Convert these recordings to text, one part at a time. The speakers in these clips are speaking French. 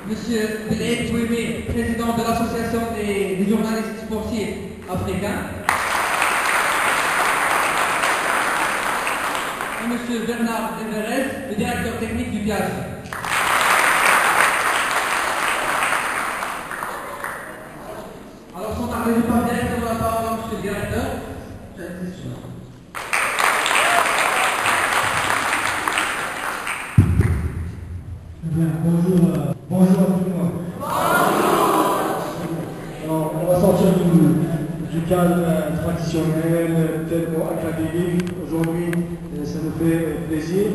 Monsieur Belaïd Bouémé, président de l'Association des journalistes sportifs africains. Et Monsieur Bernard Everez, le directeur technique du PIAGE. Alors, sans tarder, je passe directement la parole à Monsieur le directeur. Bonjour à tout le monde. Alors, on va sortir du cadre traditionnel, tellement académique. Aujourd'hui, ça nous fait plaisir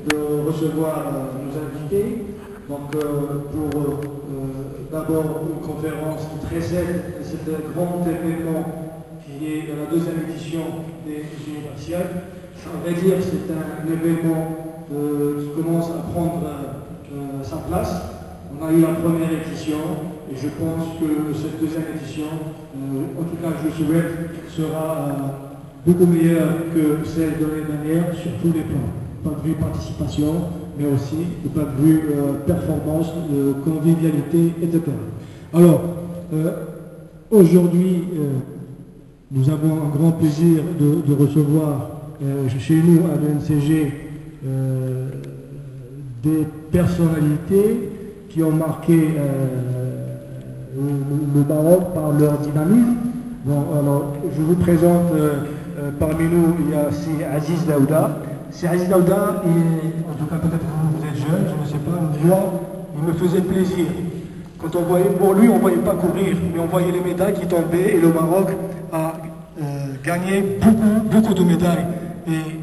de recevoir nos invités. Donc, pour d'abord une conférence qui précède cet grand événement qui est la deuxième édition des Universiades. À vrai dire, c'est un événement qui commence à prendre sa place. On a eu la première édition et je pense que cette deuxième édition, en tout cas je souhaite, sera beaucoup meilleure que celle de l'année dernière sur tous les plans. Pas de vue participation, mais aussi du point de vue performance, convivialité, etc. Alors, aujourd'hui, nous avons un grand plaisir de recevoir chez nous à l'ENCG des personnalités qui ont marqué le Maroc par leur dynamisme. Bon, alors, je vous présente, parmi nous, il y a si Aziz Daouda. Si Aziz Daouda, en tout cas peut-être que vous êtes jeune, je ne sais pas, moi, il me faisait plaisir. Quand on voyait, pour lui, on ne voyait pas courir, mais on voyait les médailles qui tombaient et le Maroc a gagné beaucoup de médailles. Et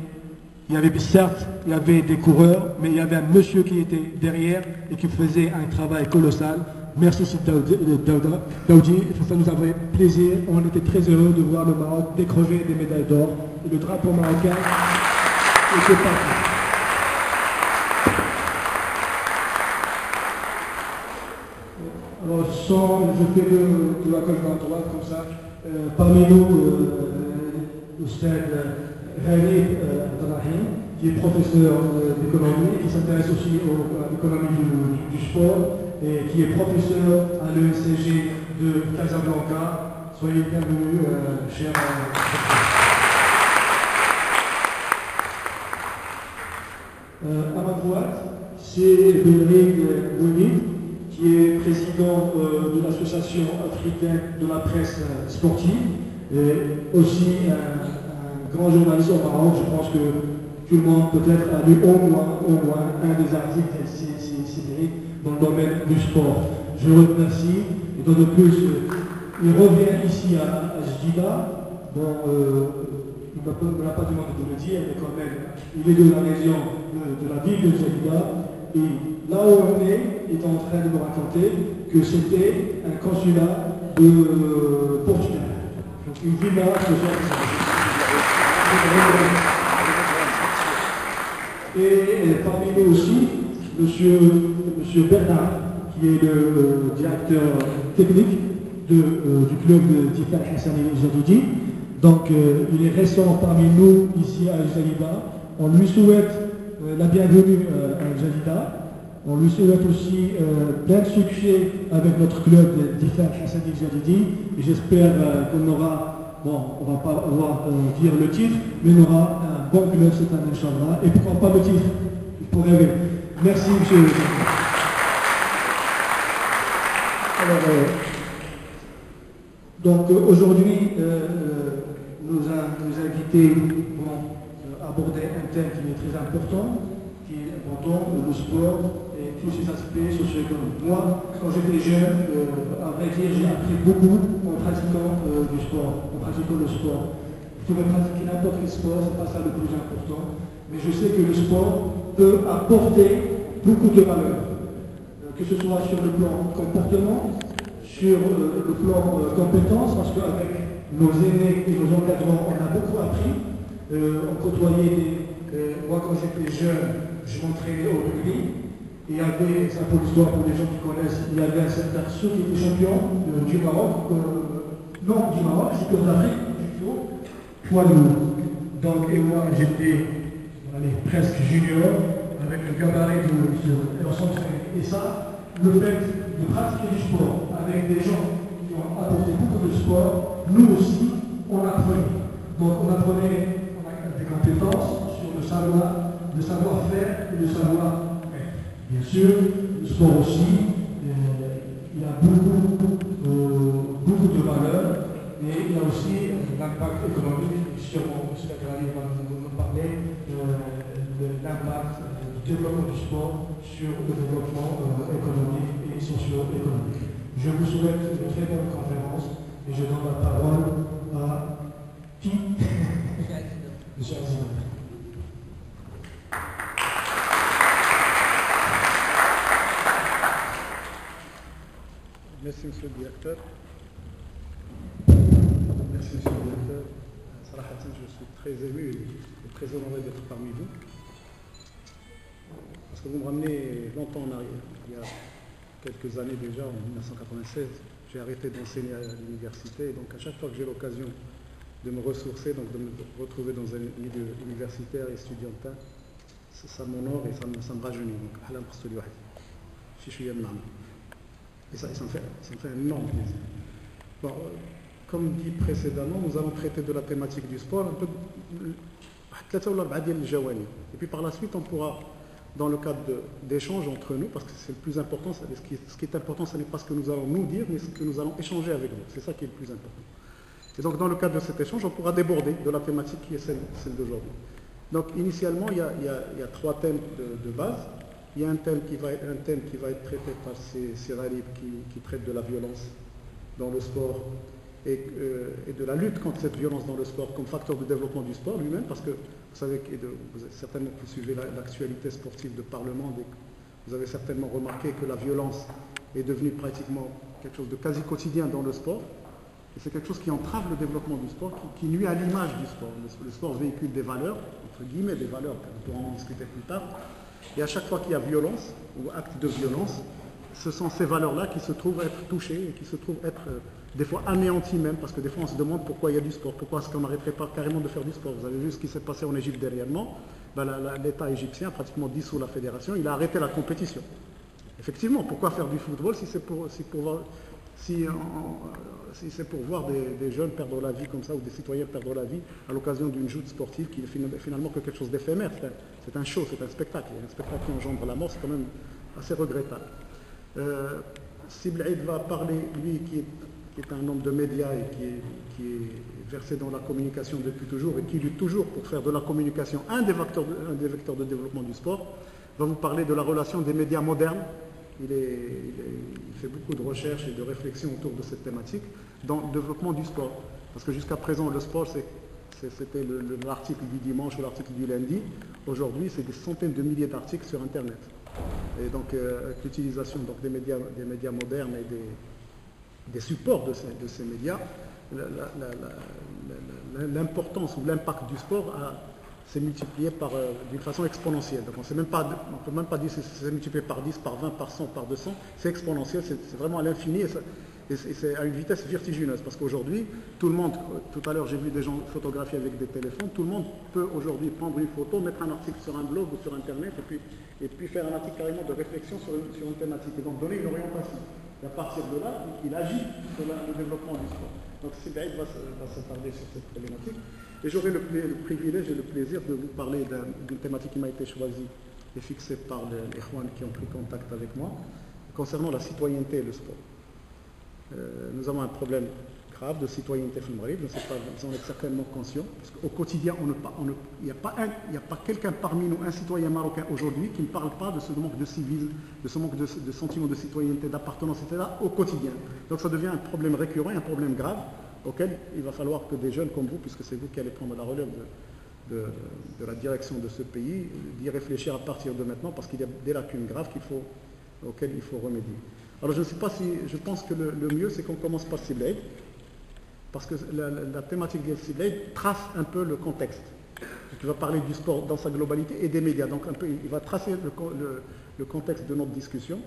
il y avait, certes, il y avait des coureurs, mais il y avait un monsieur qui était derrière et qui faisait un travail colossal. Merci Daoudi, ça nous avait plaisir. On était très heureux de voir le Maroc décrocher des médailles d'or. Et le drapeau marocain était parti. Alors, je fais de la gauche vers la droite, comme ça. Parmi nous, le stade Rani Abdelrahim, qui est professeur d'économie, qui s'intéresse aussi à l'économie du sport, et qui est professeur à l'ENCG de Casablanca. Soyez bienvenus, cher à ma droite, c'est Belaïd Bouémé, qui est président de l'association africaine de la presse sportive, et aussi un grand journaliste au Maroc. Je pense que tout le monde peut-être a lu au moins un des articles sidérés dans le domaine du sport. Je le remercie. Et de plus, il revient ici à Jdida. Bon, il ne m'a pas demandé de le dire, mais quand même, il est de la région de la ville de Jdida. Et là où on est en train de me raconter que c'était un consulat de Portugal. Donc une ville là, et parmi nous aussi, monsieur Bernard, qui est le directeur technique du club de Tifak Hassani Jadidi. Donc il est récent parmi nous ici à Jalida. On lui souhaite la bienvenue à Jalida. On lui souhaite aussi plein de succès avec notre club de Tifak Hassani Jadidi. Et j'espère qu'on aura, bon, on ne va pas dire le titre, mais on aura un bon club cette année, Inch'Allah. Et pourquoi pas le titre? Il faut rêver. Merci, monsieur. Alors, donc aujourd'hui, nos invités vont aborder un thème qui est très important, le sport et tous ses aspects socio-économiques. Moi, quand j'étais jeune, à vrai dire, j'ai appris beaucoup en pratiquant du sport, en pratiquant le sport. Vous pouvez pratiquer n'importe quel sport, ce n'est pas ça le plus important, mais je sais que le sport peut apporter beaucoup de valeur, que ce soit sur le plan comportement, sur le plan compétence, parce qu'avec nos aînés et nos encadrants, on a beaucoup appris. On côtoyait moi quand j'étais jeune, je m'entraînais au rugby. Et il y avait, ça pour l'histoire pour les gens qui connaissent, il y avait un certain ceux qui était champion du Maroc, non du Maroc, champion d'Afrique, poids lourd. Donc, et moi j'étais presque junior, avec le gabarit de et on s'entraînait. Et ça, le fait de pratiquer du sport avec des gens qui ont apporté beaucoup de sport, nous aussi, on apprenait. Donc on apprenait des compétences sur le savoir-faire et le savoir-être. Bien sûr, le sport aussi, il y a beaucoup de valeurs, et il y a aussi l'impact économique, sûrement M. Akrali va nous parler de l'impact du développement du sport sur le développement économique et socio-économique. Je vous souhaite une très bonne conférence et je donne la parole à qui? Monsieur Azim. Merci Monsieur le Directeur. Merci Monsieur le Directeur. Sarahatan, je suis très ému et très honoré d'être parmi vous. Parce que vous me ramenez longtemps en arrière. Il y a quelques années déjà, en 1996, j'ai arrêté d'enseigner à l'université. Et donc à chaque fois que j'ai l'occasion de me ressourcer, donc de me retrouver dans un milieu universitaire et estudiantin, ça m'honore et ça me rajeunit. Donc, ahlan bi wahid. Je suis et ça me fait un énorme plaisir. Bon, comme dit précédemment, nous allons traiter de la thématique du sport, un peu et puis par la suite, on pourra, dans le cadre d'échanges entre nous, parce que c'est le plus important, ce qui est important, ce n'est pas ce que nous allons nous dire, mais ce que nous allons échanger avec vous. C'est ça qui est le plus important. Et donc, dans le cadre de cet échange, on pourra déborder de la thématique qui est celle d'aujourd'hui. Donc, initialement, il y a trois thèmes de base. Il y a un thème qui va être traité par ces rallyes qui traitent de la violence dans le sport et de la lutte contre cette violence dans le sport comme facteur de développement du sport lui-même, parce que vous savez, vous avez certainement pu suivre l'actualité sportive de Parlement, vous avez certainement remarqué que la violence est devenue pratiquement quelque chose de quasi quotidien dans le sport. Et c'est quelque chose qui entrave le développement du sport, qui nuit à l'image du sport. Le sport véhicule des valeurs, entre guillemets des valeurs, on pourra en discuter plus tard. Et à chaque fois qu'il y a violence ou acte de violence, ce sont ces valeurs-là qui se trouvent être touchées et qui se trouvent être des fois anéanties même, parce que des fois on se demande pourquoi il y a du sport, pourquoi est-ce qu'on n'arrêterait pas carrément de faire du sport. Vous avez vu ce qui s'est passé en Égypte dernièrement, l'État égyptien a pratiquement dissous la fédération, il a arrêté la compétition. Effectivement, pourquoi faire du football si c'est pour voir des jeunes perdre la vie comme ça, ou des citoyens perdre la vie à l'occasion d'une joute sportive qui est finalement que quelque chose d'éphémère. C'est un show, c'est un spectacle. Et un spectacle qui engendre la mort, c'est quand même assez regrettable. Siblaïd va parler, lui, qui est un homme de médias et qui est versé dans la communication depuis toujours et qui lutte toujours pour faire de la communication un des vecteurs de développement du sport, va vous parler de la relation des médias modernes. Il fait beaucoup de recherches et de réflexions autour de cette thématique dans le développement du sport. Parce que jusqu'à présent, le sport, c'était l'article du dimanche ou l'article du lundi. Aujourd'hui, c'est des centaines de milliers d'articles sur Internet. Et donc, avec l'utilisation des médias modernes et des supports de ces médias, l'importance ou l'impact du sport s'est multiplié d'une façon exponentielle. Donc on ne peut même pas dire si c'est multiplié par 10, par 20, par 100, par 200. C'est exponentiel, c'est vraiment à l'infini et c'est à une vitesse vertigineuse. Parce qu'aujourd'hui, tout le monde, tout à l'heure j'ai vu des gens photographier avec des téléphones, tout le monde peut aujourd'hui prendre une photo, mettre un article sur un blog ou sur Internet et puis faire un article carrément de réflexion sur une thématique et donc donner une orientation. Et à partir de là, il agit sur le développement du sport. Donc Siblaïd va s'attarder sur cette problématique. Et j'aurai le privilège et le plaisir de vous parler d'une thématique qui m'a été choisie et fixée par les Ikhwan qui ont pris contact avec moi, concernant la citoyenneté et le sport. Nous avons un problème grave de citoyenneté féminine, vous en êtes certainement conscients, parce qu'au quotidien, il n'y a pas quelqu'un parmi nous, un citoyen marocain aujourd'hui, qui ne parle pas de ce manque de civisme, de ce manque de sentiment de citoyenneté, d'appartenance, etc., au quotidien. Donc ça devient un problème récurrent, un problème grave, auquel il va falloir que des jeunes comme vous, puisque c'est vous qui allez prendre la relève de la direction de ce pays, d'y réfléchir à partir de maintenant, parce qu'il y a des lacunes graves auxquelles il faut remédier. Alors je ne sais pas si, je pense que le mieux c'est qu'on commence par Siblaïd, parce que la thématique de Siblaïd trace un peu le contexte. Il va parler du sport dans sa globalité et des médias, donc un peu, il va tracer le contexte de notre discussion.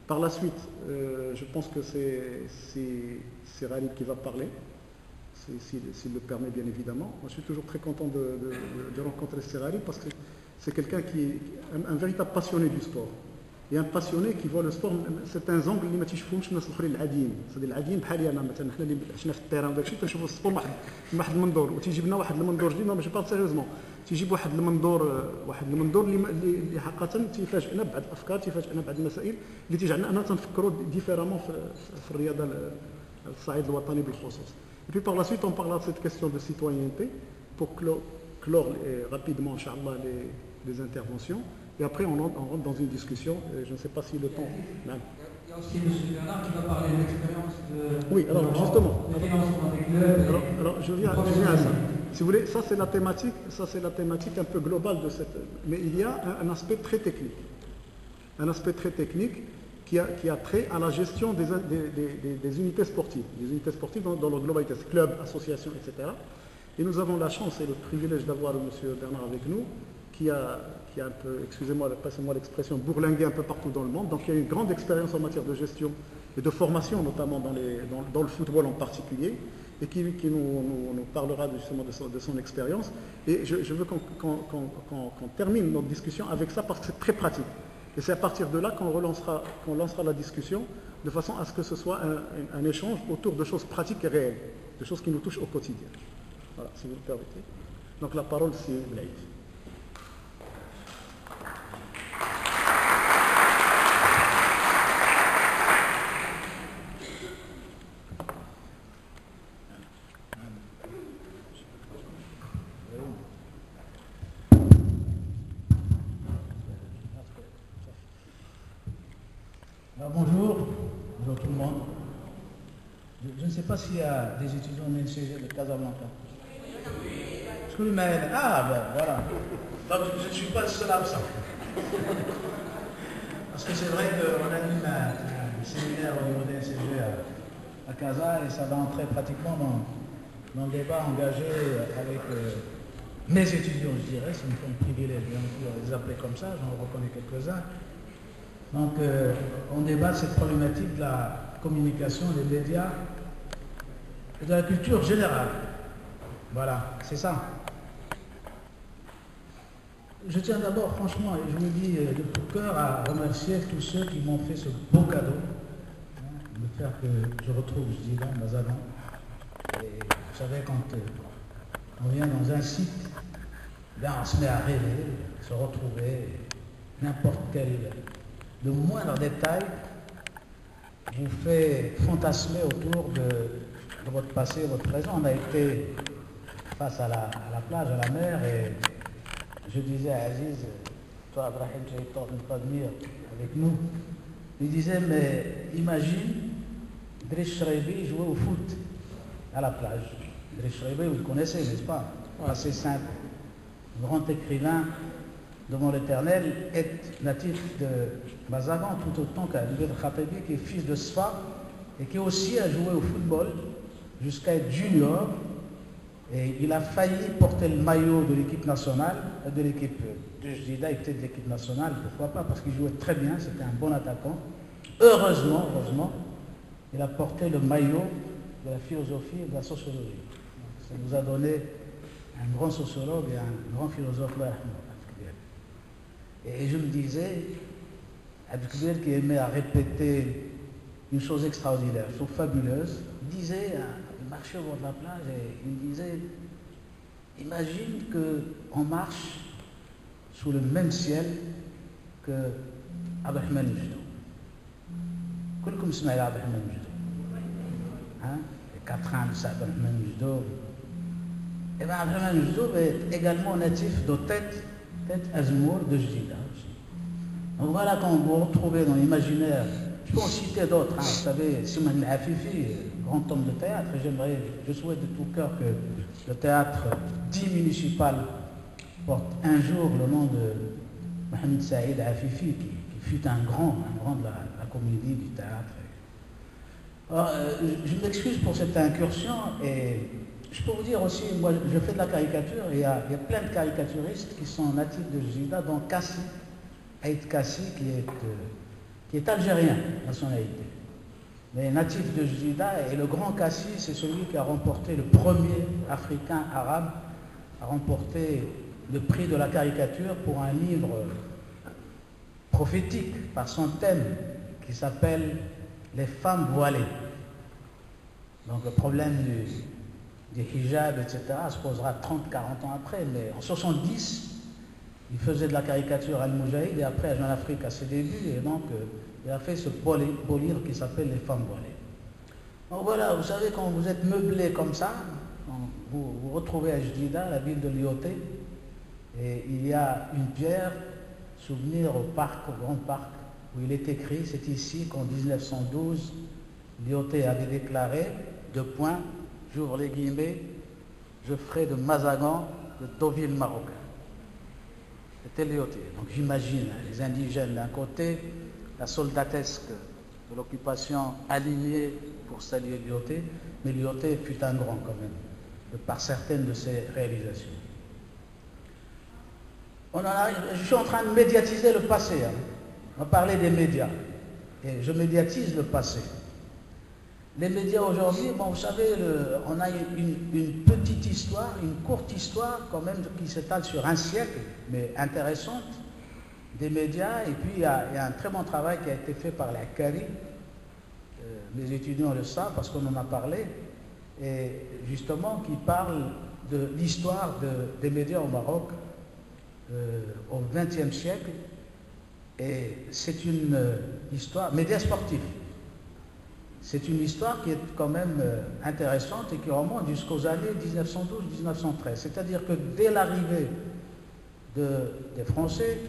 Par la suite, je pense que c'est Ralid qui va parler, s'il le permet bien évidemment. Moi je suis toujours très content de rencontrer Ralid parce que c'est quelqu'un qui est un véritable passionné du sport. et un passionné qui voit le sport certains angles اللي ما تيشوفهمش الناس الاخرين العاديين، صدق العاديين بحالي انا مثلا حنا اللي عشنا في التيران وداك الشيء تنشوفوا السبور من واحد المنظور، وتيجي لنا واحد المنظور جديد ماشي با سيريوزمون، تيجيب واحد المنظور اللي حقيقه تيفاجئنا ببعض الافكار، تيفاجئنا ببعض المسائل اللي تيجعلنا اننا تنفكروا ديفيرامون في الرياضه الصعيد الوطني بالخصوص. Et puis par la suite on parlera de cette question de citoyenneté pour clore rapidement inchallah les interventions. Et après, on rentre dans une discussion. Je ne sais pas si le temps. Il y a aussi M. Bernard qui va parler de l'expérience de. Oui, alors justement. Alors, je viens à ça. Si vous voulez, ça c'est la thématique un peu globale de cette. Mais il y a un aspect très technique. Un aspect très technique qui a trait à la gestion des unités sportives. Des unités sportives dans leur globalité, clubs, associations, etc. Et nous avons la chance et le privilège d'avoir M. Bernard avec nous, qui a un peu, excusez-moi, passez-moi l'expression, bourlingué un peu partout dans le monde. Donc il y a une grande expérience en matière de gestion et de formation, notamment dans le football en particulier, et qui nous parlera justement de son expérience. Et je veux qu'on termine notre discussion avec ça parce que c'est très pratique. Et c'est à partir de là qu'on lancera la discussion de façon à ce que ce soit un échange autour de choses pratiques et réelles, de choses qui nous touchent au quotidien. Voilà, si vous le permettez. Donc la parole, c'est Blaïf. Bonjour tout le monde. Je ne sais pas s'il y a des étudiants au MCG de Casablanca. Ah ben voilà. Donc je ne suis pas le seul absent. Parce que c'est vrai qu'on anime un séminaire au niveau des MCG à Casa et ça va entrer pratiquement dans le débat engagé avec mes étudiants, je dirais. C'est une privilège bien sûr de les appeler comme ça, j'en reconnais quelques-uns. Donc, on débat cette problématique de la communication, des médias et de la culture générale. Voilà, c'est ça. Je tiens d'abord, franchement, et je vous le dis de tout cœur, à remercier tous ceux qui m'ont fait ce beau cadeau, de faire que je retrouve, je dis là, Mazagan. Et vous savez, quand on vient dans un site, là, on se met à rêver, se retrouver, n'importe quel. Le moindre détail vous fait fantasmer autour de votre passé, votre présent. On a été face à la plage, à la mer, et je disais à Aziz, toi Abraham, tu as eu tort de ne pas venir avec nous. Il disait, mais imagine Driss Shraibi jouer au foot à la plage. Driss Shraibi, vous le connaissez, n'est-ce pas? Assez simple. Grand écrivain devant l'Éternel, est natif de Mazagan, tout autant qu'Abdel Khatabi, qui est fils de Sfa, et qui aussi a joué au football jusqu'à être junior. Et il a failli porter le maillot de l'équipe nationale, de l'équipe de Jdida et peut-être de l'équipe nationale, pourquoi pas, parce qu'il jouait très bien, c'était un bon attaquant. Heureusement, il a porté le maillot de la philosophie et de la sociologie. Ça nous a donné un grand sociologue et un grand philosophe. Et je me disais, Abdelkbir qui aimait à répéter une chose extraordinaire, une chose fabuleuse, disait, il marchait au bord de la plage et il disait, imagine qu'on marche sous le même ciel que Abdelrahman Mjdo. Quelqu'un se met à Abdelrahman Mjdo. Les 4 ans de Abdelrahman Mjdo. Et bien Abdelrahman Mjdo est également natif de Tête Azmour de Jdida. Donc voilà, quand vous vous retrouvez dans l'imaginaire, je peux en citer d'autres, vous savez, Siman Afifi, grand homme de théâtre, et je souhaite de tout cœur que le théâtre dit municipal porte un jour le nom de Mohamed Saïd Afifi, qui fut un grand de la comédie, du théâtre. Alors, je m'excuse pour cette incursion, et je peux vous dire aussi, moi je fais de la caricature, et il y a plein de caricaturistes qui sont natifs de Jdida, dont Kassi, Aïd Kassi, qui est algérien, nationalité. Mais natif de Jdida, et le grand Kassi, c'est celui qui a remporté le premier Africain arabe à remporter le prix de la caricature pour un livre prophétique par son thème qui s'appelle les femmes voilées. Donc le problème du hijab, etc., se posera 30-40 ans après, mais en 70, il faisait de la caricature à Al-Moujahid et après à Jeune Afrique à ses débuts, et donc il a fait ce beau livre qui s'appelle Les femmes voilées. Donc voilà, vous savez, quand vous êtes meublé comme ça, vous vous retrouvez à Jdida, la ville de Lyautey, et il y a une pierre, souvenir au parc, au grand parc, où il est écrit, c'est ici qu'en 1912, Lyautey avait déclaré, deux points, j'ouvre les guillemets, je ferai de Mazagan le Deauville marocain. C'était Lyautey. Donc j'imagine les indigènes d'un côté, la soldatesque de l'occupation alignée pour saluer Lyautey, mais Lyautey fut un grand quand même, de par certaines de ses réalisations. Je suis en train de médiatiser le passé. On va parler des médias. Et je médiatise le passé. Les médias aujourd'hui, bon, vous savez, on a une petite histoire, une courte histoire quand même qui s'étale sur un siècle, mais intéressante, des médias. Et puis il y a un très bon travail qui a été fait par la CARI. Les étudiants le savent parce qu'on en a parlé. Et justement, qui parle de l'histoire des médias au Maroc au XXe siècle. Et c'est une histoire, médias sportifs. C'est une histoire qui est quand même intéressante et qui remonte jusqu'aux années 1912-1913. C'est-à-dire que dès l'arrivée des Français,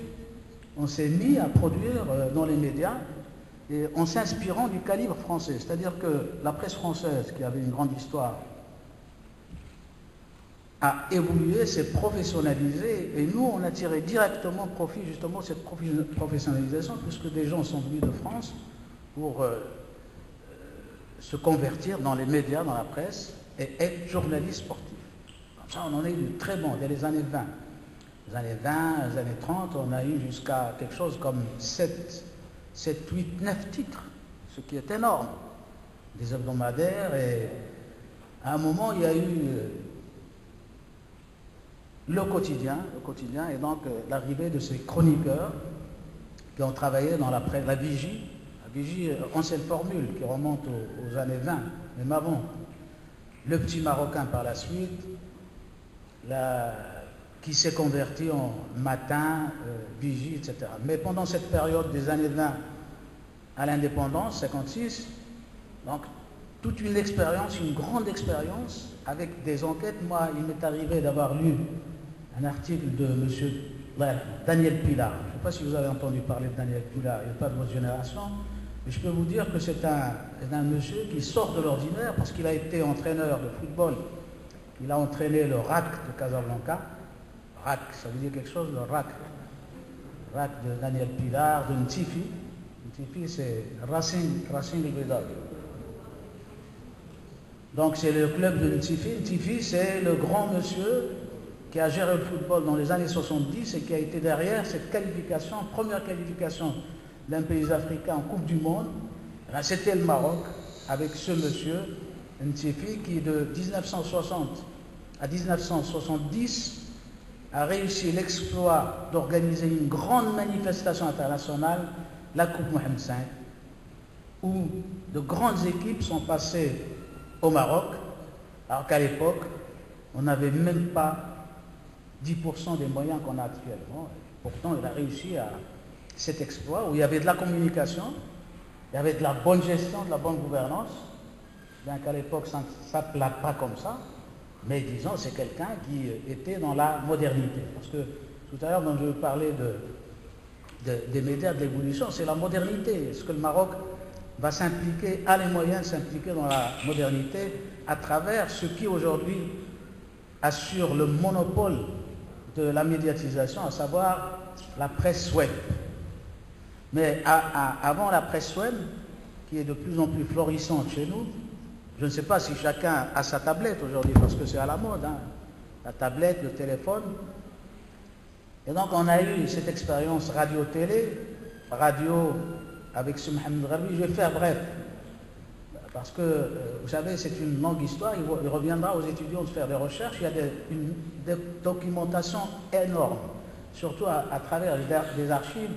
on s'est mis à produire dans les médias et en s'inspirant du calibre français. C'est-à-dire que la presse française, qui avait une grande histoire, a évolué, s'est professionnalisé, et nous, on a tiré directement profit justement de cette professionnalisation, puisque des gens sont venus de France pour se convertir dans les médias, dans la presse, et être journalistes sportifs. Comme ça, on en a eu du très bon, dès les années 20. Les années 20, les années 30, on a eu jusqu'à quelque chose comme 7, 8, 9 titres, ce qui est énorme. Des hebdomadaires, et à un moment, il y a eu le quotidien, et donc l'arrivée de ces chroniqueurs qui ont travaillé dans la vigie, ancienne formule qui remonte aux années 20, même avant. Le petit Marocain par la suite, qui s'est converti en matin, vigie, etc. Mais pendant cette période des années 20 à l'indépendance, 56, donc toute une expérience, une grande expérience, avec des enquêtes. Moi, il m'est arrivé d'avoir lu un article de M. Daniel Pilar. Je ne sais pas si vous avez entendu parler de Daniel Pilar, il n'est pas de votre génération, mais je peux vous dire que c'est un monsieur qui sort de l'ordinaire parce qu'il a été entraîneur de football. Il a entraîné le RAC de Casablanca. RAC, ça veut dire quelque chose, le RAC. RAC de Daniel Pilar, de Ntifi. Ntifi, c'est Racing Libéral. Donc c'est le club de Ntifi. Ntifi, c'est le grand monsieur qui a géré le football dans les années 70 et qui a été derrière cette qualification, première qualification d'un pays africain en Coupe du Monde. C'était le Maroc, avec ce monsieur, Ntifi, qui de 1960 à 1970 a réussi l'exploit d'organiser une grande manifestation internationale, la Coupe Mohamed V, où de grandes équipes sont passées au Maroc, alors qu'à l'époque, on n'avait même pas 10% des moyens qu'on a actuellement. Pourtant, il a réussi à cet exploit où il y avait de la communication, il y avait de la bonne gestion, de la bonne gouvernance, bien qu'à l'époque, ça ne s'appelait pas comme ça, mais disons, c'est quelqu'un qui était dans la modernité. Parce que tout à l'heure, quand je parlais des médias, de l'évolution, c'est la modernité. Est-ce que le Maroc va s'impliquer, a les moyens de s'impliquer dans la modernité à travers ce qui aujourd'hui assure le monopole de la médiatisation, à savoir la presse web. Mais avant la presse web, qui est de plus en plus florissante chez nous, je ne sais pas si chacun a sa tablette aujourd'hui, parce que c'est à la mode, hein, la tablette, le téléphone. Et donc on a eu cette expérience radio-télé, radio avec ce Mohamed Gharbi. Je vais faire bref, parce que, vous savez, c'est une longue histoire, il reviendra aux étudiants de faire des recherches. Il y a des documentations énormes, surtout à travers des archives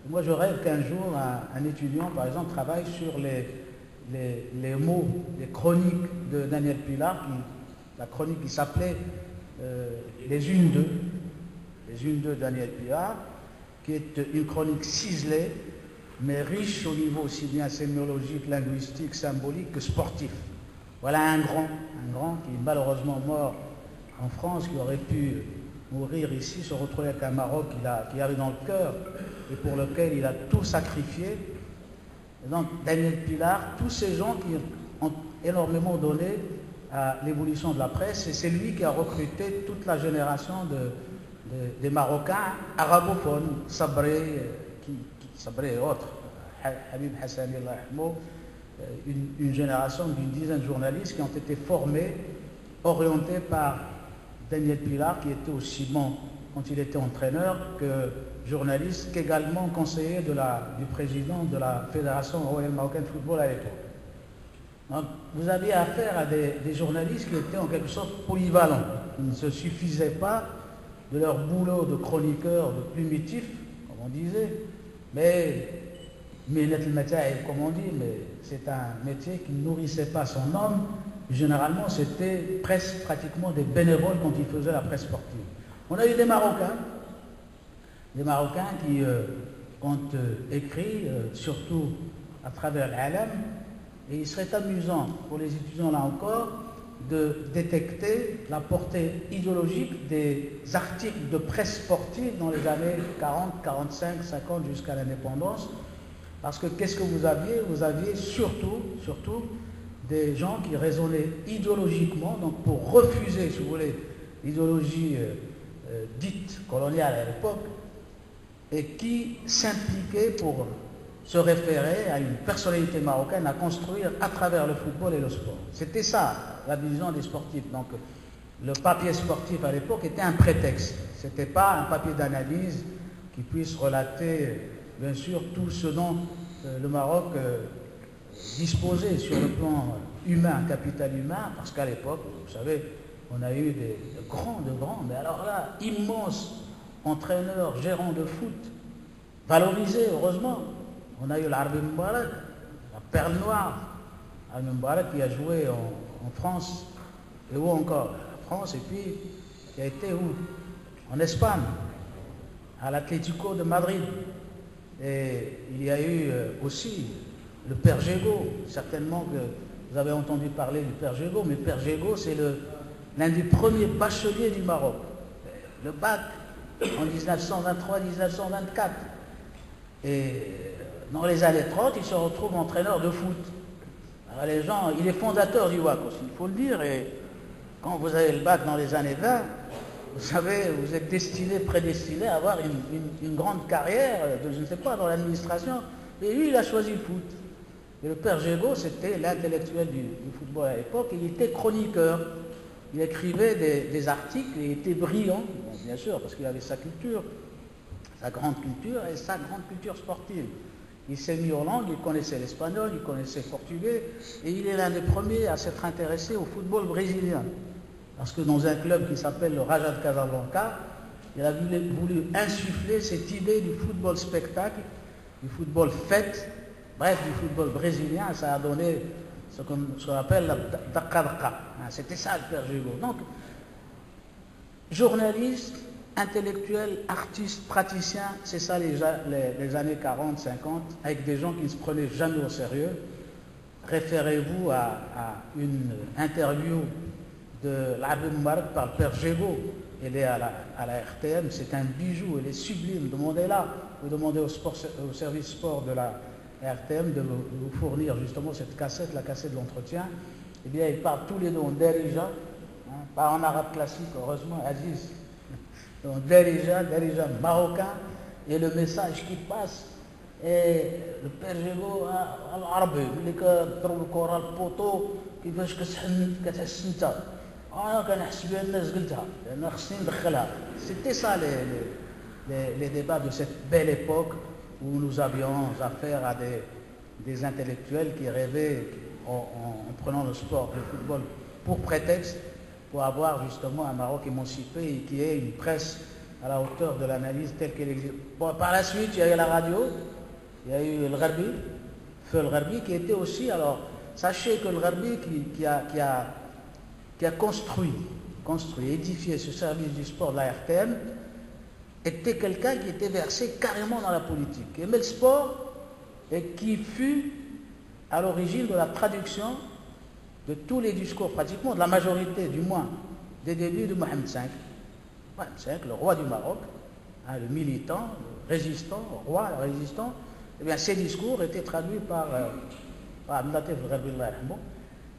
Moi, je rêve qu'un jour, un étudiant, par exemple, travaille sur les mots, les chroniques de Daniel Pilar, la chronique qui s'appelait Les Unes d'eux, Les Unes d'eux de Daniel Pilar, qui est une chronique ciselée, mais riche au niveau aussi bien sémiologique, linguistique, symbolique que sportif. Voilà un grand qui est malheureusement mort en France, qui aurait pu mourir ici, se retrouver avec un Maroc qu'il avait dans le cœur et pour lequel il a tout sacrifié. Et donc Daniel Pilar, tous ces gens qui ont énormément donné à l'évolution de la presse, et c'est lui qui a recruté toute la génération des Marocains arabophones, Sabré et autres, Habib Hassani, une génération d'une dizaine de journalistes qui ont été formés, orientés par Daniel Pilar, qui était aussi bon quand il était entraîneur que journaliste, qu'également conseiller du président de la Fédération royale marocaine de football à l'époque. Donc, vous aviez affaire à des journalistes qui étaient en quelque sorte polyvalents. Ils ne se suffisaient pas de leur boulot de chroniqueur, de plumitif, comme on disait, mais comme on dit, mais c'est un métier qui ne nourrissait pas son homme. Généralement, c'était presque pratiquement des bénévoles quand ils faisaient la presse sportive. On a eu des Marocains qui ont écrit, surtout à travers l'Alam, et il serait amusant pour les étudiants là encore de détecter la portée idéologique des articles de presse sportive dans les années 40, 45, 50 jusqu'à l'indépendance. Parce que qu'est-ce que vous aviez? Vous aviez surtout des gens qui raisonnaient idéologiquement, donc pour refuser, si vous voulez, l'idéologie dite coloniale à l'époque, et qui s'impliquaient pour se référer à une personnalité marocaine à construire à travers le football et le sport. C'était ça, la vision des sportifs. Donc, le papier sportif à l'époque était un prétexte. Ce n'était pas un papier d'analyse qui puisse relater, bien sûr, tout ce dont le Maroc disposait sur le plan humain, capital humain, parce qu'à l'époque, vous savez, on a eu de grands, mais alors là, immenses entraîneurs, gérants de foot, valorisés, heureusement. On a eu l'Arbi Moubarak, la perle noire, Arbi Moubarak qui a joué en France, et où encore? En France, et puis qui a été où? En Espagne, à l'Atlético de Madrid. Et il y a eu aussi le Père Gégaud. Certainement que vous avez entendu parler du Père Gégaud, mais Père Gégaud, c'est l'un des premiers bacheliers du Maroc. Le bac en 1923-1924. Et dans les années 30, il se retrouve entraîneur de foot. Alors les gens, il est fondateur du WAC aussi, il faut le dire. Et quand vous avez le bac dans les années 20, vous savez, vous êtes prédestiné à avoir une grande carrière, je ne sais pas, dans l'administration. Et lui, il a choisi le foot. Et le Père Gégaud, c'était l'intellectuel du football à l'époque. Il était chroniqueur. Il écrivait des articles et il était brillant, bon, bien sûr, parce qu'il avait sa culture, sa grande culture et sa grande culture sportive. Il s'est mis aux langues, il connaissait l'espagnol, il connaissait le portugais, et il est l'un des premiers à s'être intéressé au football brésilien. Parce que dans un club qui s'appelle le Raja de Casablanca, il a voulu insuffler cette idée du football spectacle, du football fête, bref, du football brésilien. Ça a donné ce qu'on appelle la Dakarka. C'était ça le Père Gégaud. Donc, journaliste, intellectuel, artiste, praticien, c'est ça les années 40, 50, avec des gens qui ne se prenaient jamais au sérieux. Référez-vous à une interview de l'Arbi Moubarak par le Père Gégaud. Elle est à la RTM, c'est un bijou, elle est sublime. Demandez-la, vous demandez au service sport de la RTM de vous fournir justement cette cassette, la cassette de l'entretien. Eh bien, ils parlent tous les deux en Darija, pas en arabe classique, heureusement, Aziz. Donc Darija marocain, et le message qui passe, et le Père Gégaud, العربي اللي كضرب الكره البوطو كيفاش كتحس انت انا كنحس بها الناس قلتها لان خصني ندخلها. C'était ça les débats de cette belle époque où nous avions affaire à des intellectuels qui rêvaient en prenant le sport, le football, pour prétexte, pour avoir justement un Maroc émancipé et qui ait une presse à la hauteur de l'analyse telle qu'elle existe. Bon, par la suite, il y a eu la radio, il y a eu le Gharbi, Feu le Gharbi, qui était aussi, alors, sachez que le Gharbi qui a construit, édifié ce service du sport de la RTM, était quelqu'un qui était versé carrément dans la politique, qui aimait le sport et qui fut à l'origine de la traduction de tous les discours, pratiquement de la majorité, du moins, des débuts de Mohamed V. Mohamed V, le roi du Maroc, hein, le militant, le résistant, le roi, le résistant, eh bien, ces discours étaient traduits par Abdelatif el-Gharbi.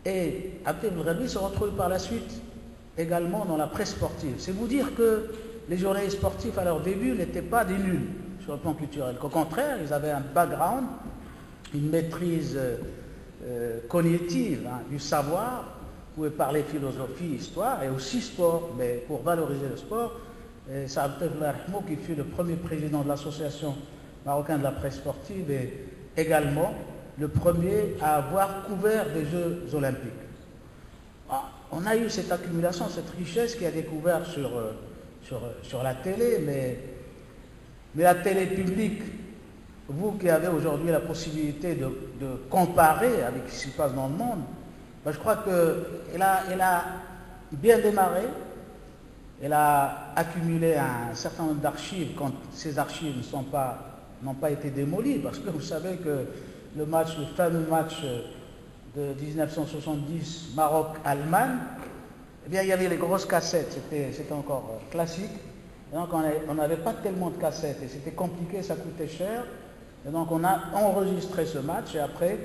Et Abdelatif el-Gharbi se retrouve par la suite également dans la presse sportive. C'est vous dire que les journalistes sportifs à leur début n'étaient pas des nuls sur le plan culturel. Qu'au contraire, ils avaient un background, une maîtrise cognitive du savoir, pouvaient parler philosophie, histoire et aussi sport, mais pour valoriser le sport, c'est Abdelatif el-Gharbi qui fut le premier président de l'association marocaine de la presse sportive et également le premier à avoir couvert des Jeux olympiques. On a eu cette accumulation, cette richesse qui a découvert sur la télé, mais la télé publique, vous qui avez aujourd'hui la possibilité de comparer avec ce qui se passe dans le monde, ben je crois qu'elle a bien démarré, elle a accumulé un certain nombre d'archives quand ces archives n'ont pas été démolies, parce que vous savez que le fameux match de 1970 Maroc-Allemagne, eh bien il y avait les grosses cassettes, c'était encore classique, et donc on n'avait pas tellement de cassettes, et c'était compliqué, ça coûtait cher, et donc on a enregistré ce match, et après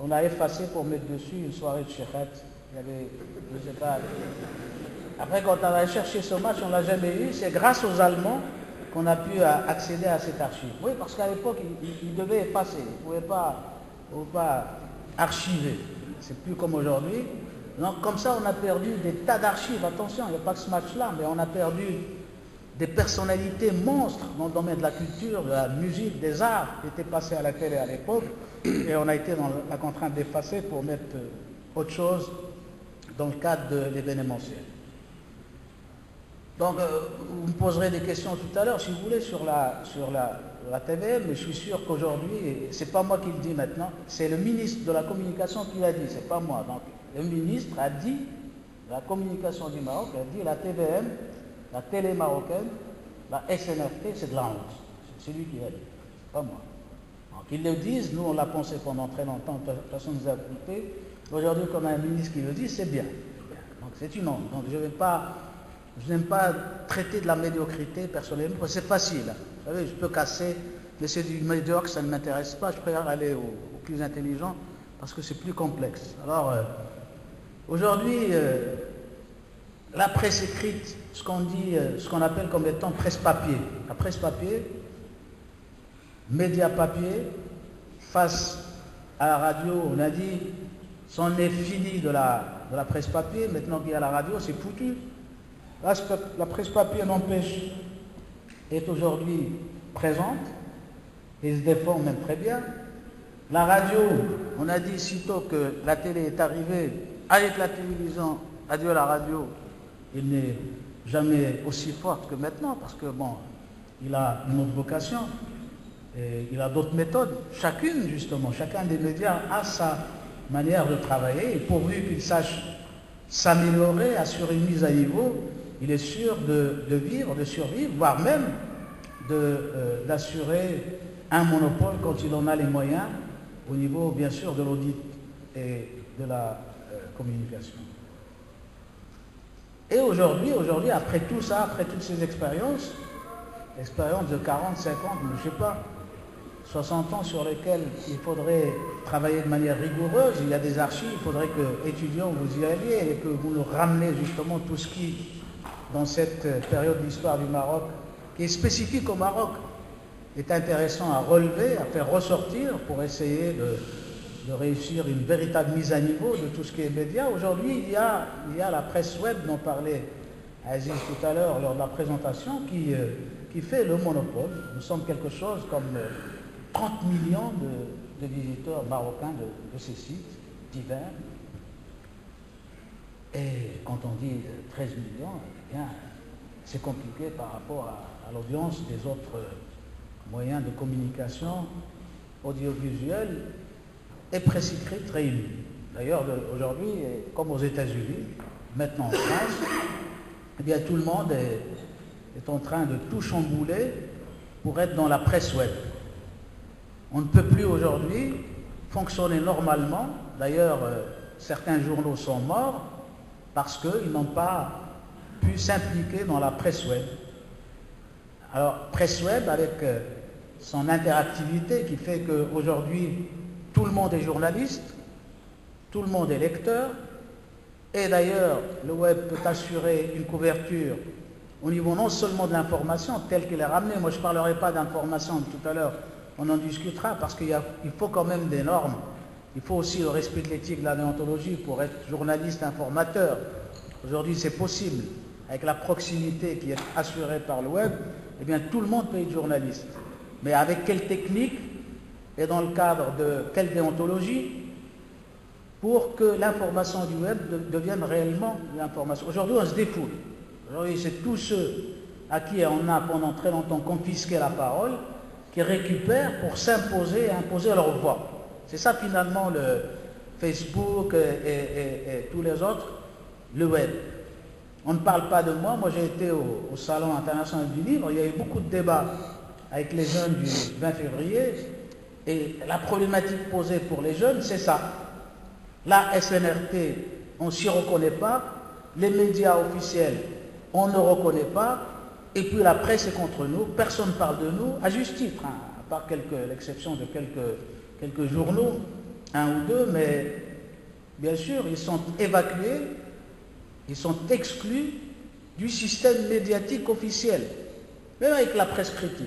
on a effacé pour mettre dessus une soirée de chérette. Il y avait, je sais pas, après quand on a cherché ce match, on ne l'a jamais eu, c'est grâce aux Allemands qu'on a pu accéder à cette archive. Oui, parce qu'à l'époque, ils devaient effacer, ils ne pouvaient pas archiver. C'est plus comme aujourd'hui. Donc comme ça, on a perdu des tas d'archives. Attention, il n'y a pas que ce match-là, mais on a perdu des personnalités monstres dans le domaine de la culture, de la musique, des arts, qui étaient passés à la télé à l'époque. Et on a été dans la contrainte d'effacer pour mettre autre chose dans le cadre de l'événementiel. Donc, vous me poserez des questions tout à l'heure, si vous voulez, sur la TVM, mais je suis sûr qu'aujourd'hui, c'est pas moi qui le dis maintenant, c'est le ministre de la Communication qui l'a dit, c'est pas moi. Donc, le ministre a dit, la Communication du Maroc, a dit la TVM, la télé marocaine, la SNRT, c'est de la honte. C'est lui qui l'a dit, c'est pas moi. Donc, ils le disent, nous on l'a pensé pendant très longtemps, personne ne nous a écouté. Aujourd'hui, comme un ministre qui le dit, c'est bien. Donc, c'est une honte. Donc, je n'aime pas traiter de la médiocrité personnellement, parce que c'est facile. Vous savez, je peux casser, mais c'est du médiocre, ça ne m'intéresse pas. Je préfère aller au plus intelligent, parce que c'est plus complexe. Alors, aujourd'hui, la presse écrite, ce qu'on appelle comme étant presse papier. La presse papier, média papier, face à la radio, on a dit, c'en est fini de la presse papier, maintenant qu'il y a la radio, c'est foutu. La presse papier n'empêche, est aujourd'hui présente, et se défend même très bien. La radio, on a dit sitôt que la télé est arrivée, avec la télévision, adieu la radio, il n'est jamais aussi forte que maintenant, parce que bon, il a une autre vocation, et il a d'autres méthodes, chacun des médias a sa manière de travailler, et pourvu qu'il sache s'améliorer, assurer une mise à niveau, il est sûr de vivre, de survivre, voire même d'assurer un monopole quand il en a les moyens, au niveau bien sûr de l'audit et de la communication. Et aujourd'hui, après tout ça, après toutes ces expériences de 40, 50, je ne sais pas, 60 ans sur lesquels il faudrait travailler de manière rigoureuse, il y a des archives, il faudrait que, étudiants, vous y alliez et que vous nous ramenez justement tout ce qui, dans cette période de l'histoire du Maroc, qui est spécifique au Maroc, est intéressant à relever, à faire ressortir pour essayer de réussir une véritable mise à niveau de tout ce qui est média. Aujourd'hui, il y a la presse web dont parlait Aziz tout à l'heure lors de la présentation qui fait le monopole. Nous sommes quelque chose comme 30 millions de visiteurs marocains de ces sites divers. Et quand on dit 13 millions, eh bien, c'est compliqué par rapport à l'audience des autres moyens de communication audiovisuelle et presse écrite réunis. D'ailleurs, aujourd'hui, comme aux États-Unis, maintenant en France, eh bien, tout le monde est en train de tout chambouler pour être dans la presse web. On ne peut plus aujourd'hui fonctionner normalement. D'ailleurs, certains journaux sont morts parce qu'ils n'ont pas pu s'impliquer dans la presse web. Alors, presse web avec son interactivité qui fait qu'aujourd'hui, tout le monde est journaliste, tout le monde est lecteur, et d'ailleurs, le web peut assurer une couverture au niveau non seulement de l'information telle qu'elle est ramenée. Moi, je ne parlerai pas d'information tout à l'heure, on en discutera, parce qu'il faut quand même des normes. Il faut aussi le respect de l'éthique, de la déontologie pour être journaliste, informateur. Aujourd'hui, c'est possible. Avec la proximité qui est assurée par le web, eh bien, tout le monde peut être journaliste. Mais avec quelle technique et dans le cadre de quelle déontologie pour que l'information du web devienne réellement l'information. Aujourd'hui, on se défoule. Aujourd'hui, c'est tous ceux à qui on a pendant très longtemps confisqué la parole qui récupèrent pour s'imposer et imposer leur voix. C'est ça finalement le Facebook et tous les autres, le web. On ne parle pas de moi. Moi, j'ai été au Salon international du livre. Il y a eu beaucoup de débats avec les jeunes du 20 février. Et la problématique posée pour les jeunes, c'est ça. La SNRT, on ne s'y reconnaît pas. Les médias officiels, on ne reconnaît pas. Et puis la presse est contre nous. Personne ne parle de nous, à juste titre, hein, à part l'exception de quelques journaux, un ou deux, mais bien sûr, ils sont évacués, ils sont exclus du système médiatique officiel, même avec la presse critique.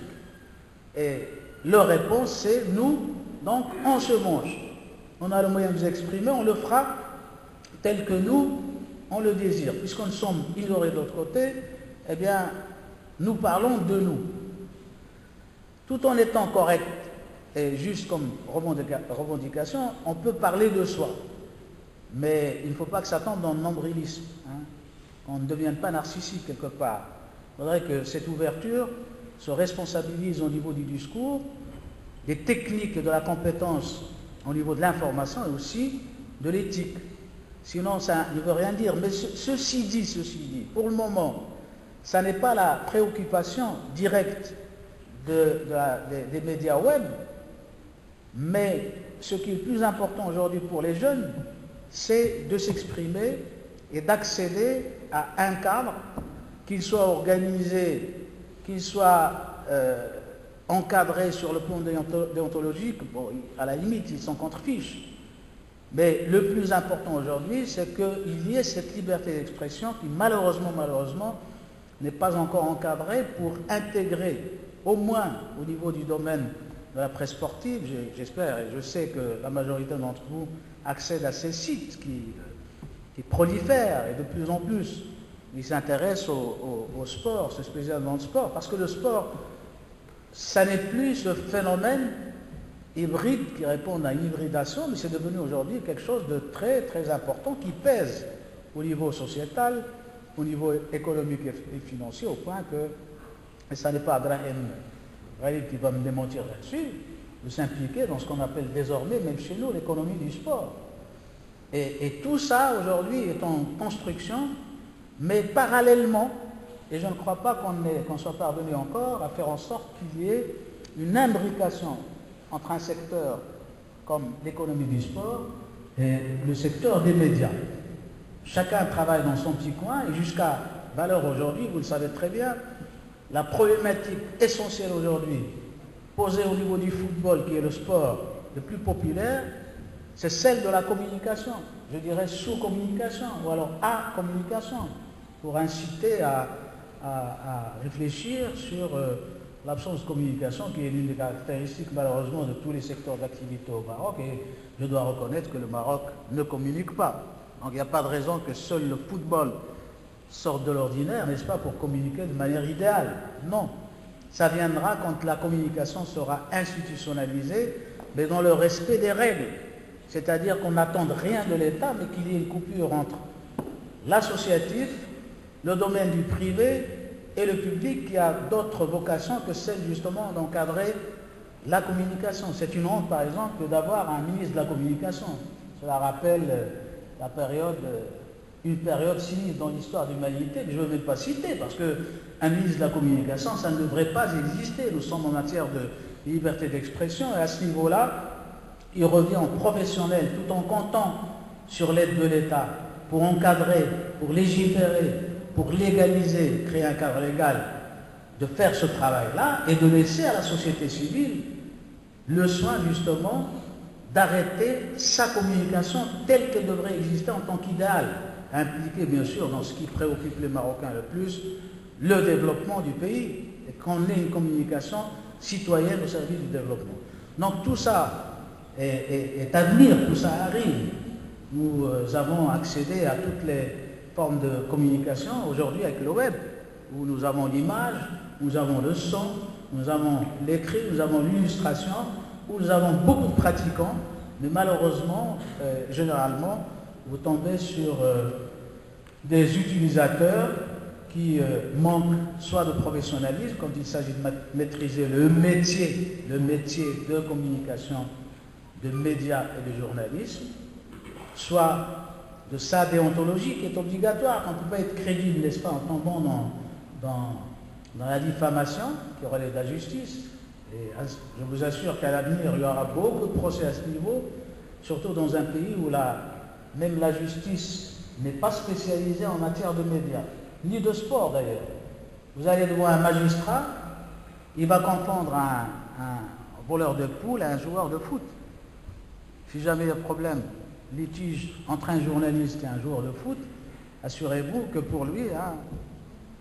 Et leur réponse, c'est nous, donc on se mange. On a le moyen de nous exprimer, on le fera tel que nous, on le désire. Puisqu'on sommes ignorés de l'autre côté, eh bien, nous parlons de nous. Tout en étant correct et juste comme revendication, on peut parler de soi. Mais il ne faut pas que ça tombe dans le nombrilisme, hein, qu'on ne devienne pas narcissique quelque part. Il faudrait que cette ouverture se responsabilise au niveau du discours, des techniques et de la compétence au niveau de l'information et aussi de l'éthique. Sinon, ça ne veut rien dire. Mais ceci dit, pour le moment, ça n'est pas la préoccupation directe des médias web, mais ce qui est le plus important aujourd'hui pour les jeunes, c'est de s'exprimer et d'accéder à un cadre, qu'il soit organisé, qu'il soit encadré sur le plan déontologique. Bon, à la limite, ils sont contre-fiches. Mais le plus important aujourd'hui, c'est qu'il y ait cette liberté d'expression qui, malheureusement, n'est pas encore encadrée pour intégrer, au moins au niveau du domaine de la presse sportive, j'espère et je sais que la majorité d'entre vous accèdent à ces sites qui prolifèrent et de plus en plus. Ils s'intéressent au sport, se spécialisent dans le sport, parce que le sport, ça n'est plus ce phénomène hybride qui répond à une hybridation, mais c'est devenu aujourd'hui quelque chose de très très important qui pèse au niveau sociétal, au niveau économique et financier, au point que, et ça n'est pas Abraham qui va me démentir là-dessus, de s'impliquer dans ce qu'on appelle désormais, même chez nous, l'économie du sport. Et tout ça aujourd'hui est en construction, mais parallèlement, et je ne crois pas qu'on soit parvenu encore à faire en sorte qu'il y ait une imbrication entre un secteur comme l'économie du sport et le secteur des médias. Chacun travaille dans son petit coin et jusqu'à valeur aujourd'hui, vous le savez très bien, la problématique essentielle aujourd'hui posée au niveau du football, qui est le sport le plus populaire, c'est celle de la communication. Je dirais sous-communication ou alors à-communication, pour inciter à réfléchir sur l'absence de communication qui est l'une des caractéristiques malheureusement de tous les secteurs d'activité au Maroc, et je dois reconnaître que le Maroc ne communique pas. Donc il n'y a pas de raison que seul le football sorte de l'ordinaire, n'est-ce pas, pour communiquer de manière idéale. Non, ça viendra quand la communication sera institutionnalisée, mais dans le respect des règles. C'est-à-dire qu'on n'attende rien de l'État, mais qu'il y ait une coupure entre l'associatif, le domaine du privé et le public qui a d'autres vocations que celle justement d'encadrer la communication. C'est une honte, par exemple, d'avoir un ministre de la communication. Cela rappelle une période sinistre dans l'histoire de l'humanité que je ne veux même pas citer, parce qu'un ministre de la communication, ça ne devrait pas exister. Nous sommes en matière de liberté d'expression, et à ce niveau-là, il revient en professionnel, tout en comptant sur l'aide de l'État, pour encadrer, pour légiférer, pour légaliser, créer un cadre légal, de faire ce travail-là, et de laisser à la société civile le soin justement d'arrêter sa communication telle qu'elle devrait exister en tant qu'idéal, impliqué bien sûr dans ce qui préoccupe les Marocains le plus, le développement du pays, et qu'on ait une communication citoyenne au service du développement. Donc tout ça est à venir, tout ça arrive. Nous avons accédé à toutes les formes de communication aujourd'hui avec le web, où nous avons l'image, nous avons le son, nous avons l'écrit, nous avons l'illustration, où nous avons beaucoup de pratiquants, mais malheureusement, généralement, vous tombez sur des utilisateurs qui manquent soit de professionnalisme, quand il s'agit de maîtriser le métier de communication, de médias et de journalisme, soit de sa déontologie qui est obligatoire. On ne peut pas être crédible, n'est-ce pas, en tombant dans la diffamation qui relève de la justice. Et je vous assure qu'à l'avenir, il y aura beaucoup de procès à ce niveau, surtout dans un pays où même la justice n'est pas spécialisée en matière de médias, ni de sport d'ailleurs. Vous allez devant un magistrat, il va confondre un voleur de poules à un joueur de foot. Si jamais il y a problème, litige entre un journaliste et un joueur de foot, assurez-vous que pour lui,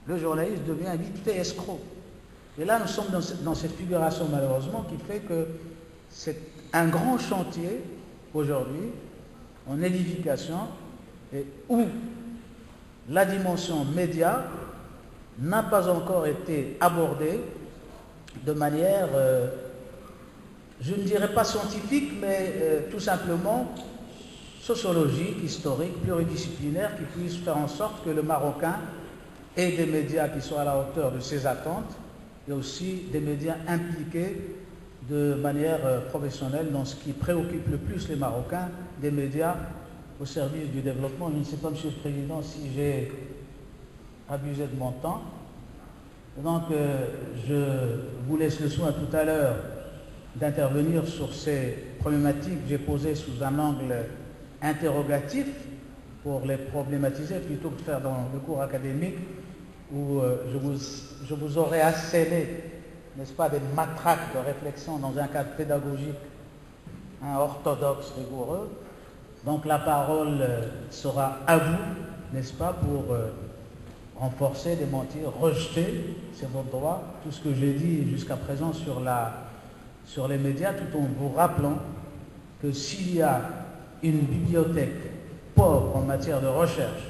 le journaliste devient vite fait escroc. Et là, nous sommes dans cette figuration malheureusement qui fait que c'est un grand chantier aujourd'hui en édification et où la dimension média n'a pas encore été abordée de manière, je ne dirais pas scientifique, mais tout simplement sociologique, historique, pluridisciplinaire, qui puisse faire en sorte que le Marocain ait des médias qui soient à la hauteur de ses attentes et aussi des médias impliqués de manière professionnelle dans ce qui préoccupe le plus les Marocains, des médias au service du développement. Je ne sais pas, Monsieur le Président, si j'ai abusé de mon temps. Donc, je vous laisse le soin tout à l'heure d'intervenir sur ces problématiques que j'ai posées sous un angle interrogatif pour les problématiser plutôt que de faire dans le cours académique où je vous aurais asséné, n'est-ce pas, des matraques de réflexion dans un cadre pédagogique orthodoxe, rigoureux. Donc la parole sera à vous, n'est-ce pas, pour renforcer, démentir, rejeter, c'est votre droit, tout ce que j'ai dit jusqu'à présent sur les médias, tout en vous rappelant que s'il y a une bibliothèque pauvre en matière de recherche,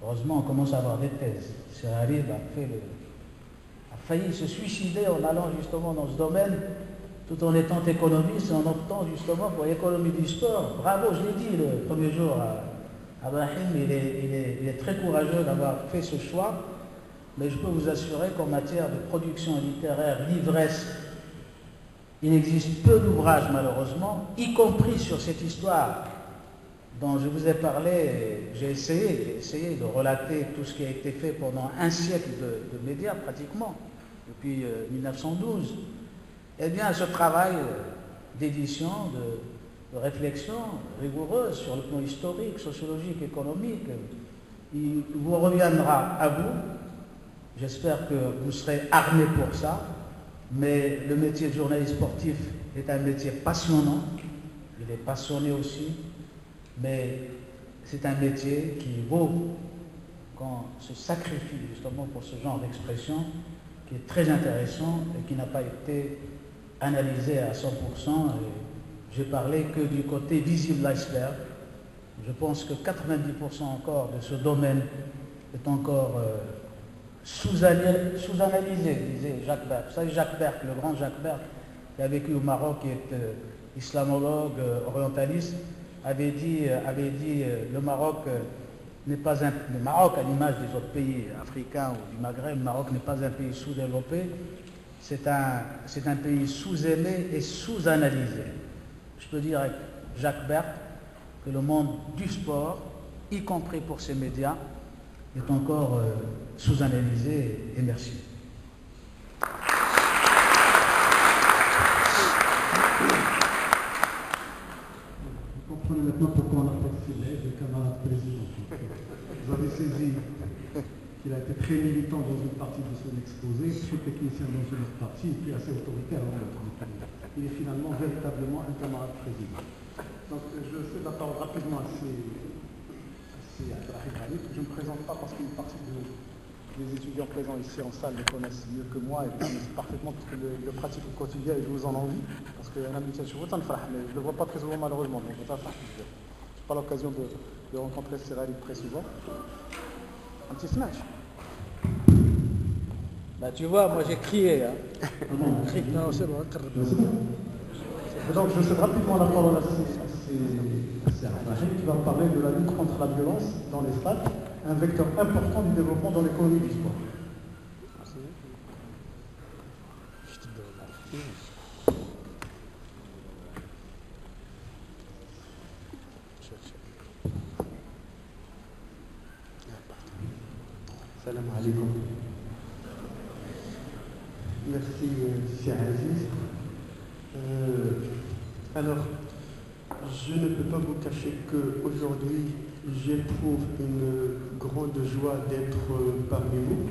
heureusement on commence à avoir des thèses. Serralib a failli se suicider en allant justement dans ce domaine, tout en étant économiste et en optant justement pour l'économie du sport. Bravo, je l'ai dit le premier jour à Brahim, il est très courageux d'avoir fait ce choix, mais je peux vous assurer qu'en matière de production littéraire, livresque, il existe peu d'ouvrages malheureusement, y compris sur cette histoire dont je vous ai parlé. J'ai essayé de relater tout ce qui a été fait pendant un siècle de médias pratiquement, depuis 1912. Eh bien, ce travail d'édition, de réflexion rigoureuse sur le plan historique, sociologique, économique, il vous reviendra à vous. J'espère que vous serez armés pour ça. Mais le métier de journaliste sportif est un métier passionnant, il est passionné aussi, mais c'est un métier qui vaut qu'on se sacrifie justement pour ce genre d'expression, qui est très intéressant et qui n'a pas été analysé à 100%. Et j'ai parlé que du côté visible de l'iceberg. Je pense que 90% encore de ce domaine est encore sous-analysé, disait Jacques Berck. Vous savez, Jacques Berck, le grand Jacques Berck, qui a vécu au Maroc, qui est islamologue, orientaliste, avait dit le Maroc n'est pas un, le Maroc, à l'image des autres pays africains ou du Maghreb, le Maroc n'est pas un pays sous-développé, c'est un pays sous-aimé et sous-analysé. Je peux dire avec Jacques Berthe que le monde du sport, y compris pour ses médias, est encore sous-analysé et merci. Vous comprenez maintenant pourquoi on a postulé le camarade président. Vous avez saisi qu'il a été très militant dans une partie de son exposé, très technicien dans une autre partie, et puis assez autoritaire dans l'autre. Il est finalement véritablement un camarade président. Donc je cède la parole rapidement à Abdelrahim Hanif. Je ne me présente pas parce qu'une partie des étudiants présents ici en salle le connaissent mieux que moi et connaissent parfaitement parce que le pratique au quotidien et je vous en envie. Parce qu'il y a un ami qui mais je ne le vois pas très souvent malheureusement. Donc je n'ai pas l'occasion de rencontrer Cyril très souvent. Un petit snatch. Bah tu vois, moi j'ai crié. Hein. Non, c'est bon. Donc je cède rapidement la parole à Abdelrahim qui va parler de la lutte contre la violence dans les stades, un vecteur important du développement dans l'économie du sport. Salam alaikum. Merci, Sir Aziz. Alors, je ne peux pas vous cacher qu'aujourd'hui, j'éprouve une grande joie d'être parmi vous.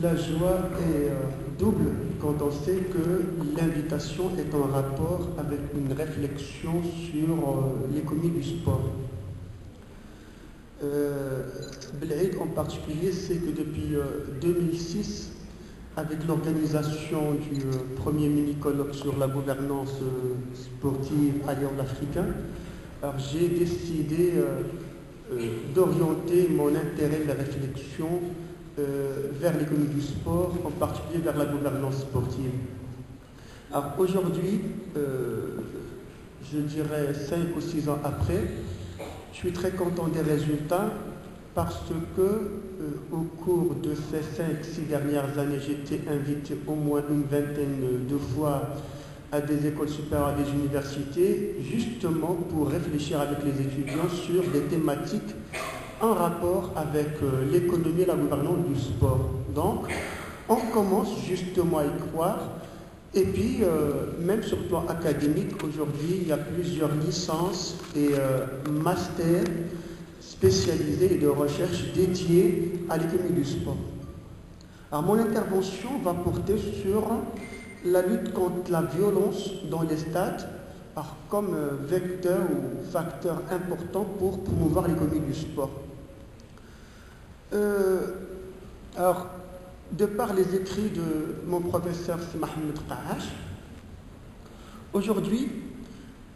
La joie est double quand on sait que l'invitation est en rapport avec une réflexion sur l'économie du sport. Belhaïd en particulier sait que depuis 2006, avec l'organisation du premier mini-colloque sur la gouvernance sportive à Lyon africain, j'ai décidé d'orienter mon intérêt de la réflexion vers l'économie du sport, en particulier vers la gouvernance sportive. Alors aujourd'hui, je dirais 5 ou 6 ans après, je suis très content des résultats parce que au cours de ces 5-6 dernières années, j'ai été invité au moins une vingtaine de fois à des écoles supérieures, à des universités, justement pour réfléchir avec les étudiants sur des thématiques en rapport avec l'économie et la gouvernance du sport. Donc, on commence justement à y croire. Et puis, même sur le plan académique, aujourd'hui, il y a plusieurs licences et masters spécialisés et de recherche dédiés à l'économie du sport. Alors, mon intervention va porter sur la lutte contre la violence dans les stades comme vecteur ou facteur important pour promouvoir l'économie du sport. Alors, de par les écrits de mon professeur Mohamed Qahash, aujourd'hui,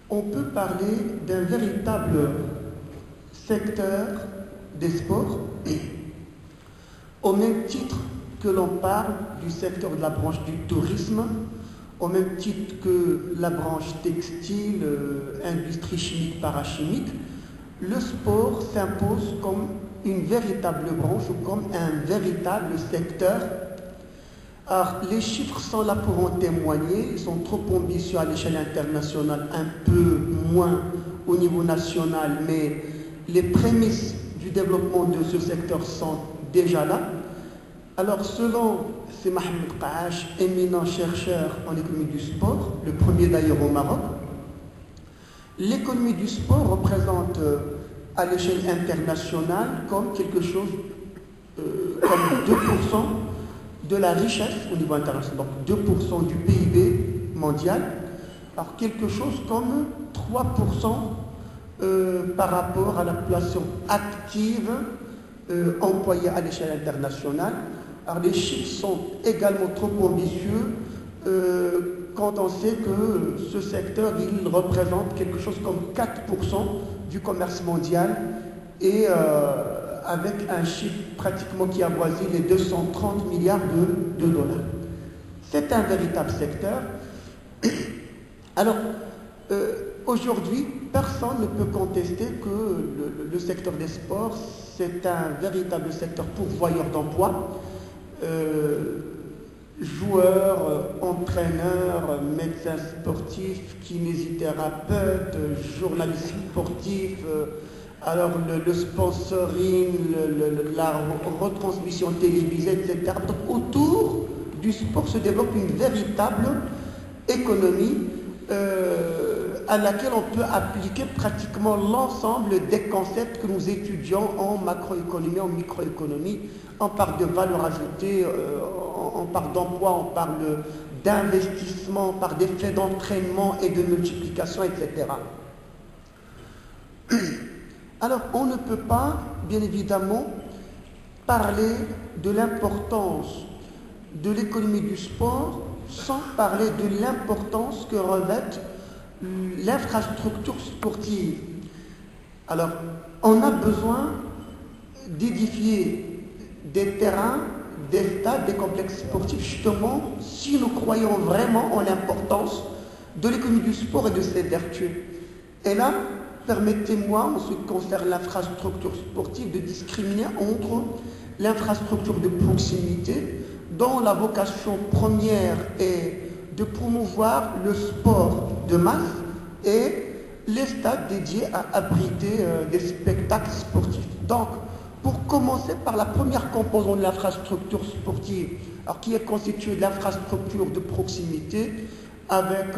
on peut parler d'un véritable secteur des sports, au même titre que l'on parle du secteur de la branche du tourisme, au même titre que la branche textile, industrie chimique, parachimique, le sport s'impose comme une véritable branche ou comme un véritable secteur. Alors, les chiffres sont là pour en témoigner, ils sont trop ambitieux à l'échelle internationale, un peu moins au niveau national, mais les prémices du développement de ce secteur sont déjà là. Alors, selon Mohamed Qahash, éminent chercheur en économie du sport, le premier d'ailleurs au Maroc, l'économie du sport représente à l'échelle internationale comme quelque chose comme 2% de la richesse au niveau international, donc 2% du PIB mondial, alors quelque chose comme 3% par rapport à la population active employée à l'échelle internationale. Alors les chiffres sont également trop ambitieux quand on sait que ce secteur il représente quelque chose comme 4% du commerce mondial et avec un chiffre pratiquement qui avoisine les 230 milliards de dollars. C'est un véritable secteur. Alors, aujourd'hui, personne ne peut contester que le secteur des sports, c'est un véritable secteur pourvoyeur d'emploi. Joueurs, entraîneurs, médecins sportifs, kinésithérapeutes, journalistes sportifs, alors le sponsoring, la retransmission télévisée, etc. Donc autour du sport se développe une véritable économie à laquelle on peut appliquer pratiquement l'ensemble des concepts que nous étudions en macroéconomie, en microéconomie. On parle de valeur ajoutée, on parle d'emploi, on parle d'investissement, on parle d'effets d'entraînement et de multiplication, etc. Alors, on ne peut pas, bien évidemment, parler de l'importance de l'économie du sport sans parler de l'importance que revêt l'infrastructure sportive. Alors, on a besoin d'édifier des terrains, des stades, des complexes sportifs, justement, si nous croyons vraiment en l'importance de l'économie du sport et de ses vertus. Et là, permettez-moi, en ce qui concerne l'infrastructure sportive, de discriminer entre l'infrastructure de proximité, dont la vocation première est de promouvoir le sport de masse, et les stades dédiés à abriter des spectacles sportifs. Donc, pour commencer par la première composante de l'infrastructure sportive, alors qui est constituée de l'infrastructure de proximité, avec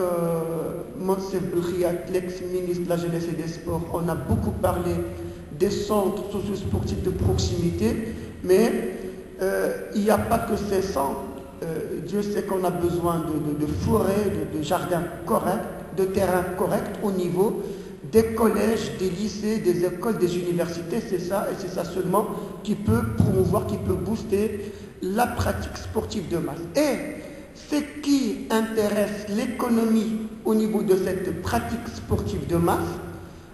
Monsef Belkhiat, l'ex-ministre de la Jeunesse et des Sports, on a beaucoup parlé des centres socio-sportifs de proximité, mais il n'y a pas que ces centres. Dieu sait qu'on a besoin de forêts, de jardins corrects, de terrains corrects au niveau des collèges, des lycées, des écoles, des universités. C'est ça, et c'est ça seulement qui peut promouvoir, qui peut booster la pratique sportive de masse. Et ce qui intéresse l'économie au niveau de cette pratique sportive de masse,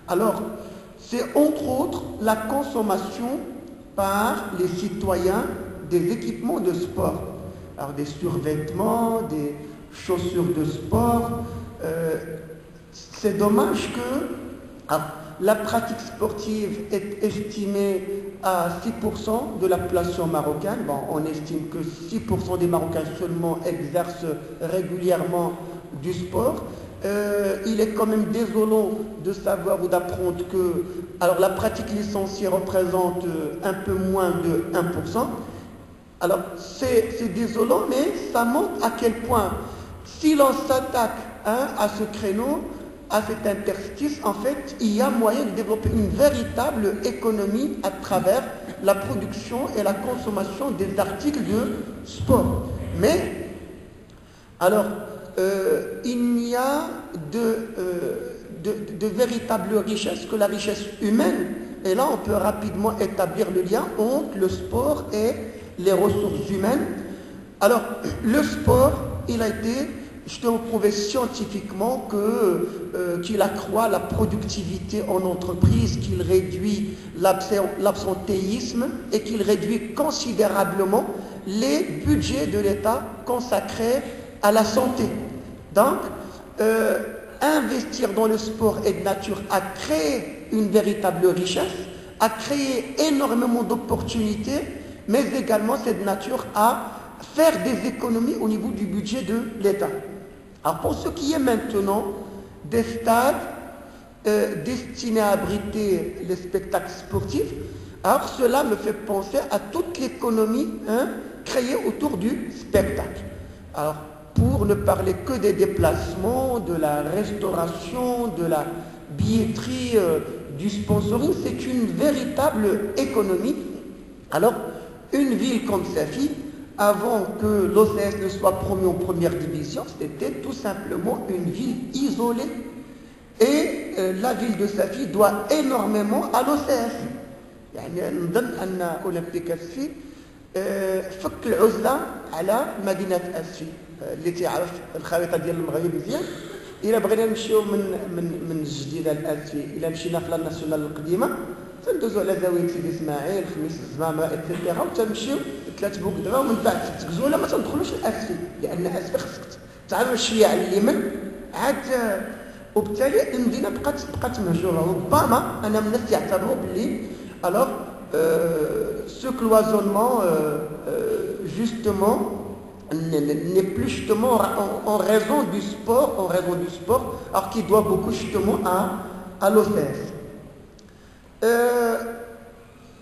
alors c'est entre autres la consommation par les citoyens des équipements de sport. Alors des survêtements, des chaussures de sport. C'est dommage que la pratique sportive est estimée à 6% de la population marocaine. Bon, on estime que 6% des Marocains seulement exercent régulièrement du sport. Il est quand même désolant de savoir ou d'apprendre que alors, la pratique licenciée représente un peu moins de 1%. Alors, c'est désolant, mais ça montre à quel point, si l'on s'attaque à ce créneau, à cet interstice, en fait, il y a moyen de développer une véritable économie à travers la production et la consommation des articles de sport. Mais, alors, il n'y a de véritable richesse que la richesse humaine. Et là, on peut rapidement établir le lien entre le sport et les ressources humaines. Alors, le sport, il a été, je dois prouver scientifiquement qu'il accroît la productivité en entreprise, qu'il réduit l'absentéisme et qu'il réduit considérablement les budgets de l'État consacrés à la santé. Donc, investir dans le sport est de nature à créer une véritable richesse, à créer énormément d'opportunités, mais également c'est de nature à faire des économies au niveau du budget de l'État. Alors pour ce qui est maintenant des stades destinés à abriter les spectacles sportifs, alors cela me fait penser à toute l'économie créée autour du spectacle. Alors pour ne parler que des déplacements, de la restauration, de la billetterie, du sponsoring, c'est une véritable économie. Alors une ville comme Safi, avant que l'OCS ne soit promu en première division, c'était tout simplement une ville isolée. Et la ville de Safi doit énormément à l'OCS. يعني نظن أن أولمبيك أسفي فك العزلة على مدينة أسفي اللي تعرف الخريطة ديال المغرب مزيان. إلا بغينا نمشيو من الجديدة لأسفي، إلا مشينا في الناسيونال القديمة تندوزو على زاوية سيدي إسماعيل، خميس الزمامة إتسيتيرا، وتمشيو 3 بوكدرا، ومن بعد 6 غزولة ما تندخلوش لأسفي، لأن أسفي خصك تعرف شوية على اليمين عاد وبالتالي المدينه بقات مهجوره. ربما انا من الناس يعتبروا باللي alors ce cloisonnement justement n'est plus justement en raison du sport, alors qu'il doit beaucoup justement à l'OCS.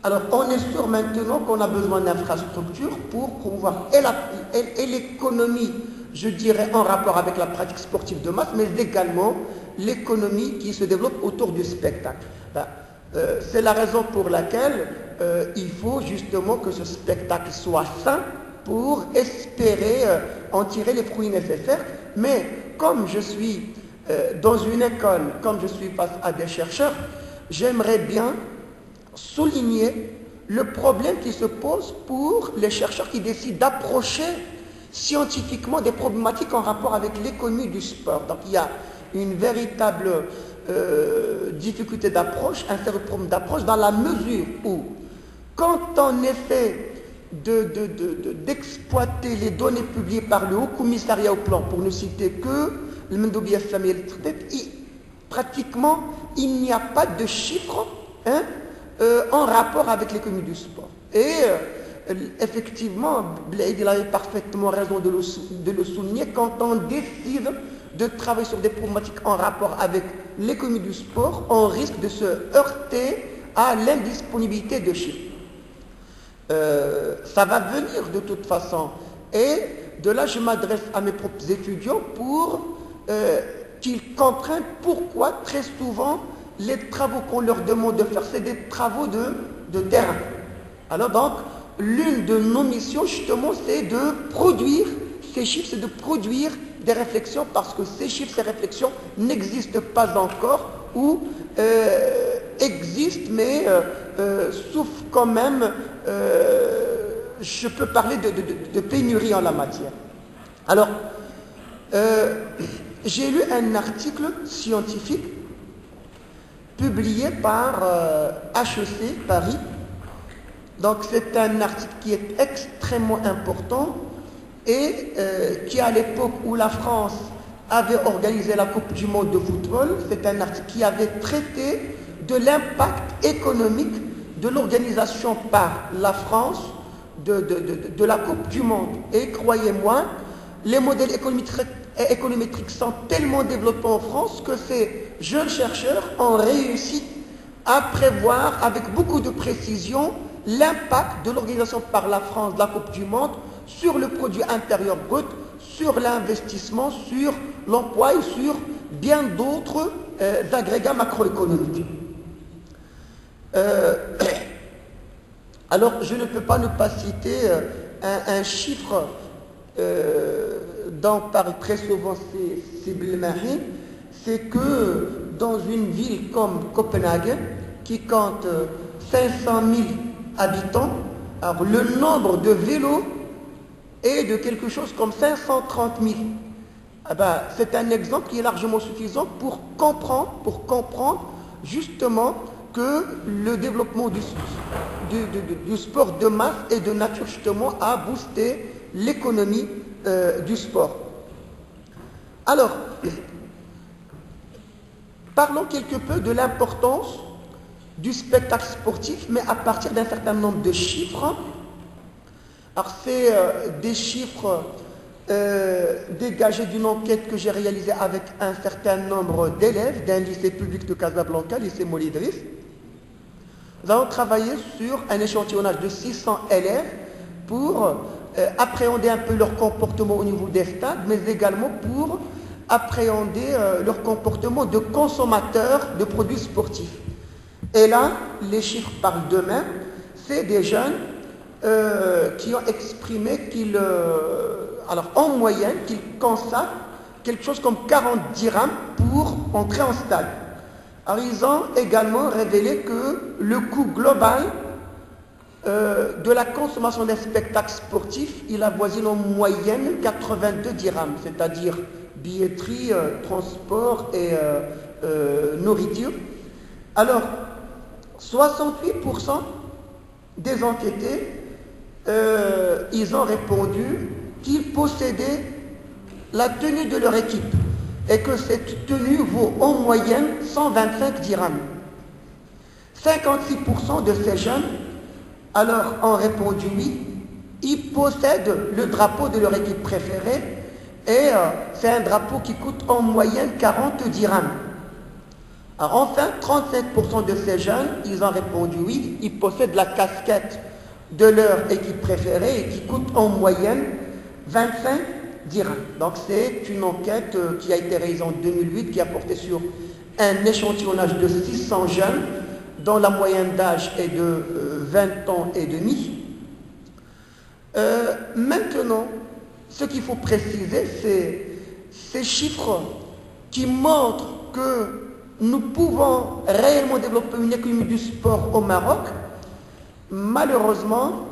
Alors on est sûr maintenant qu'on a besoin d'infrastructures pour promouvoir et l'économie, je dirais, en rapport avec la pratique sportive de masse, mais également l'économie qui se développe autour du spectacle. C'est la raison pour laquelle il faut justement que ce spectacle soit sain pour espérer en tirer les fruits nécessaires. Mais comme je suis dans une école, comme je suis face à des chercheurs, j'aimerais bien souligner le problème qui se pose pour les chercheurs qui décident d'approcher scientifiquement des problématiques en rapport avec l'économie du sport. Donc il y a une véritable difficulté d'approche, un sérieux problème d'approche, dans la mesure où, quand on essaie d'exploiter les données publiées par le Haut Commissariat au Plan, pour ne citer que le Mendoubia Famille, pratiquement il n'y a pas de chiffres en rapport avec l'économie du sport. Et effectivement, Blaise il avait parfaitement raison de le souligner, quand on décide de travailler sur des problématiques en rapport avec l'économie du sport, on risque de se heurter à l'indisponibilité de chiffres. Ça va venir de toute façon. Et de là, je m'adresse à mes propres étudiants pour qu'ils comprennent pourquoi très souvent les travaux qu'on leur demande de faire, c'est des travaux de terrain. Alors donc, l'une de nos missions justement, c'est de produire ces chiffres, c'est de produire des réflexions, parce que ces chiffres, ces réflexions n'existent pas encore ou existent, mais souffrent quand même, je peux parler de pénurie en la matière. Alors, j'ai lu un article scientifique publié par HEC Paris. Donc c'est un article qui est extrêmement important et qui, à l'époque où la France avait organisé la Coupe du Monde de football, c'est un article qui avait traité de l'impact économique de l'organisation par la France de la Coupe du Monde. Et croyez-moi, les modèles économétriques sont tellement développés en France que ces jeunes chercheurs ont réussi à prévoir avec beaucoup de précision l'impact de l'organisation par la France de la Coupe du Monde sur le produit intérieur brut, sur l'investissement, sur l'emploi et sur bien d'autres agrégats macroéconomiques. Alors, je ne peux pas ne pas citer un chiffre dont parle très souvent Sibyl Marie, c'est que dans une ville comme Copenhague, qui compte 500 000 habitants, alors le nombre de vélos est de quelque chose comme 530 000. Ah ben, c'est un exemple qui est largement suffisant pour comprendre justement que le développement du sport de masse et de nature justement a boosté l'économie du sport. Alors, parlons quelque peu de l'importance du spectacle sportif, mais à partir d'un certain nombre de chiffres. Alors c'est des chiffres dégagés d'une enquête que j'ai réalisée avec un certain nombre d'élèves d'un lycée public de Casablanca, lycée Moulay Idriss. Nous avons travaillé sur un échantillonnage de 600 élèves pour appréhender un peu leur comportement au niveau des stades, mais également pour appréhender leur comportement de consommateurs de produits sportifs. Et là, les chiffres parlent d'eux-mêmes. C'est des jeunes qui ont exprimé qu'ils, alors en moyenne, qu'ils consacrent quelque chose comme 40 dirhams pour entrer en stade. Alors ils ont également révélé que le coût global de la consommation des spectacles sportifs, il avoisine en moyenne 82 dirhams, c'est-à-dire billetterie, transport et nourriture. Alors, 68% des enquêtés, ils ont répondu qu'ils possédaient la tenue de leur équipe. et que cette tenue vaut en moyenne 125 dirhams. 56% de ces jeunes alors ont répondu oui. Ils possèdent le drapeau de leur équipe préférée et c'est un drapeau qui coûte en moyenne 40 dirhams. Alors enfin, 37% de ces jeunes, ils ont répondu oui. Ils possèdent la casquette de leur équipe préférée et qui coûte en moyenne 25 dirhams. Donc c'est une enquête qui a été réalisée en 2008 qui a porté sur un échantillonnage de 600 jeunes dont la moyenne d'âge est de 20 ans et demi. Maintenant, ce qu'il faut préciser, c'est ces chiffres qui montrent que nous pouvons réellement développer une économie du sport au Maroc. Malheureusement,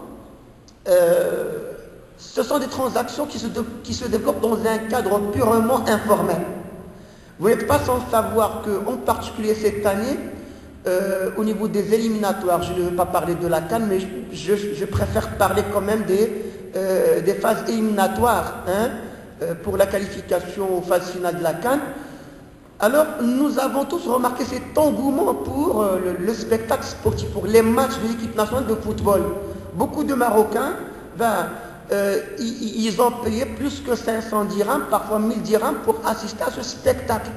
ce sont des transactions qui se développent dans un cadre purement informel. Vous n'êtes pas sans savoir qu'en particulier cette année, au niveau des éliminatoires, je ne veux pas parler de la CAN, mais je préfère parler quand même des phases éliminatoires pour la qualification aux phases finales de la CAN. Alors, nous avons tous remarqué cet engouement pour le spectacle sportif, pour les matchs de l'équipe nationale de football. Beaucoup de Marocains, ils ont payé plus que 500 dirhams, parfois 1000 dirhams pour assister à ce spectacle.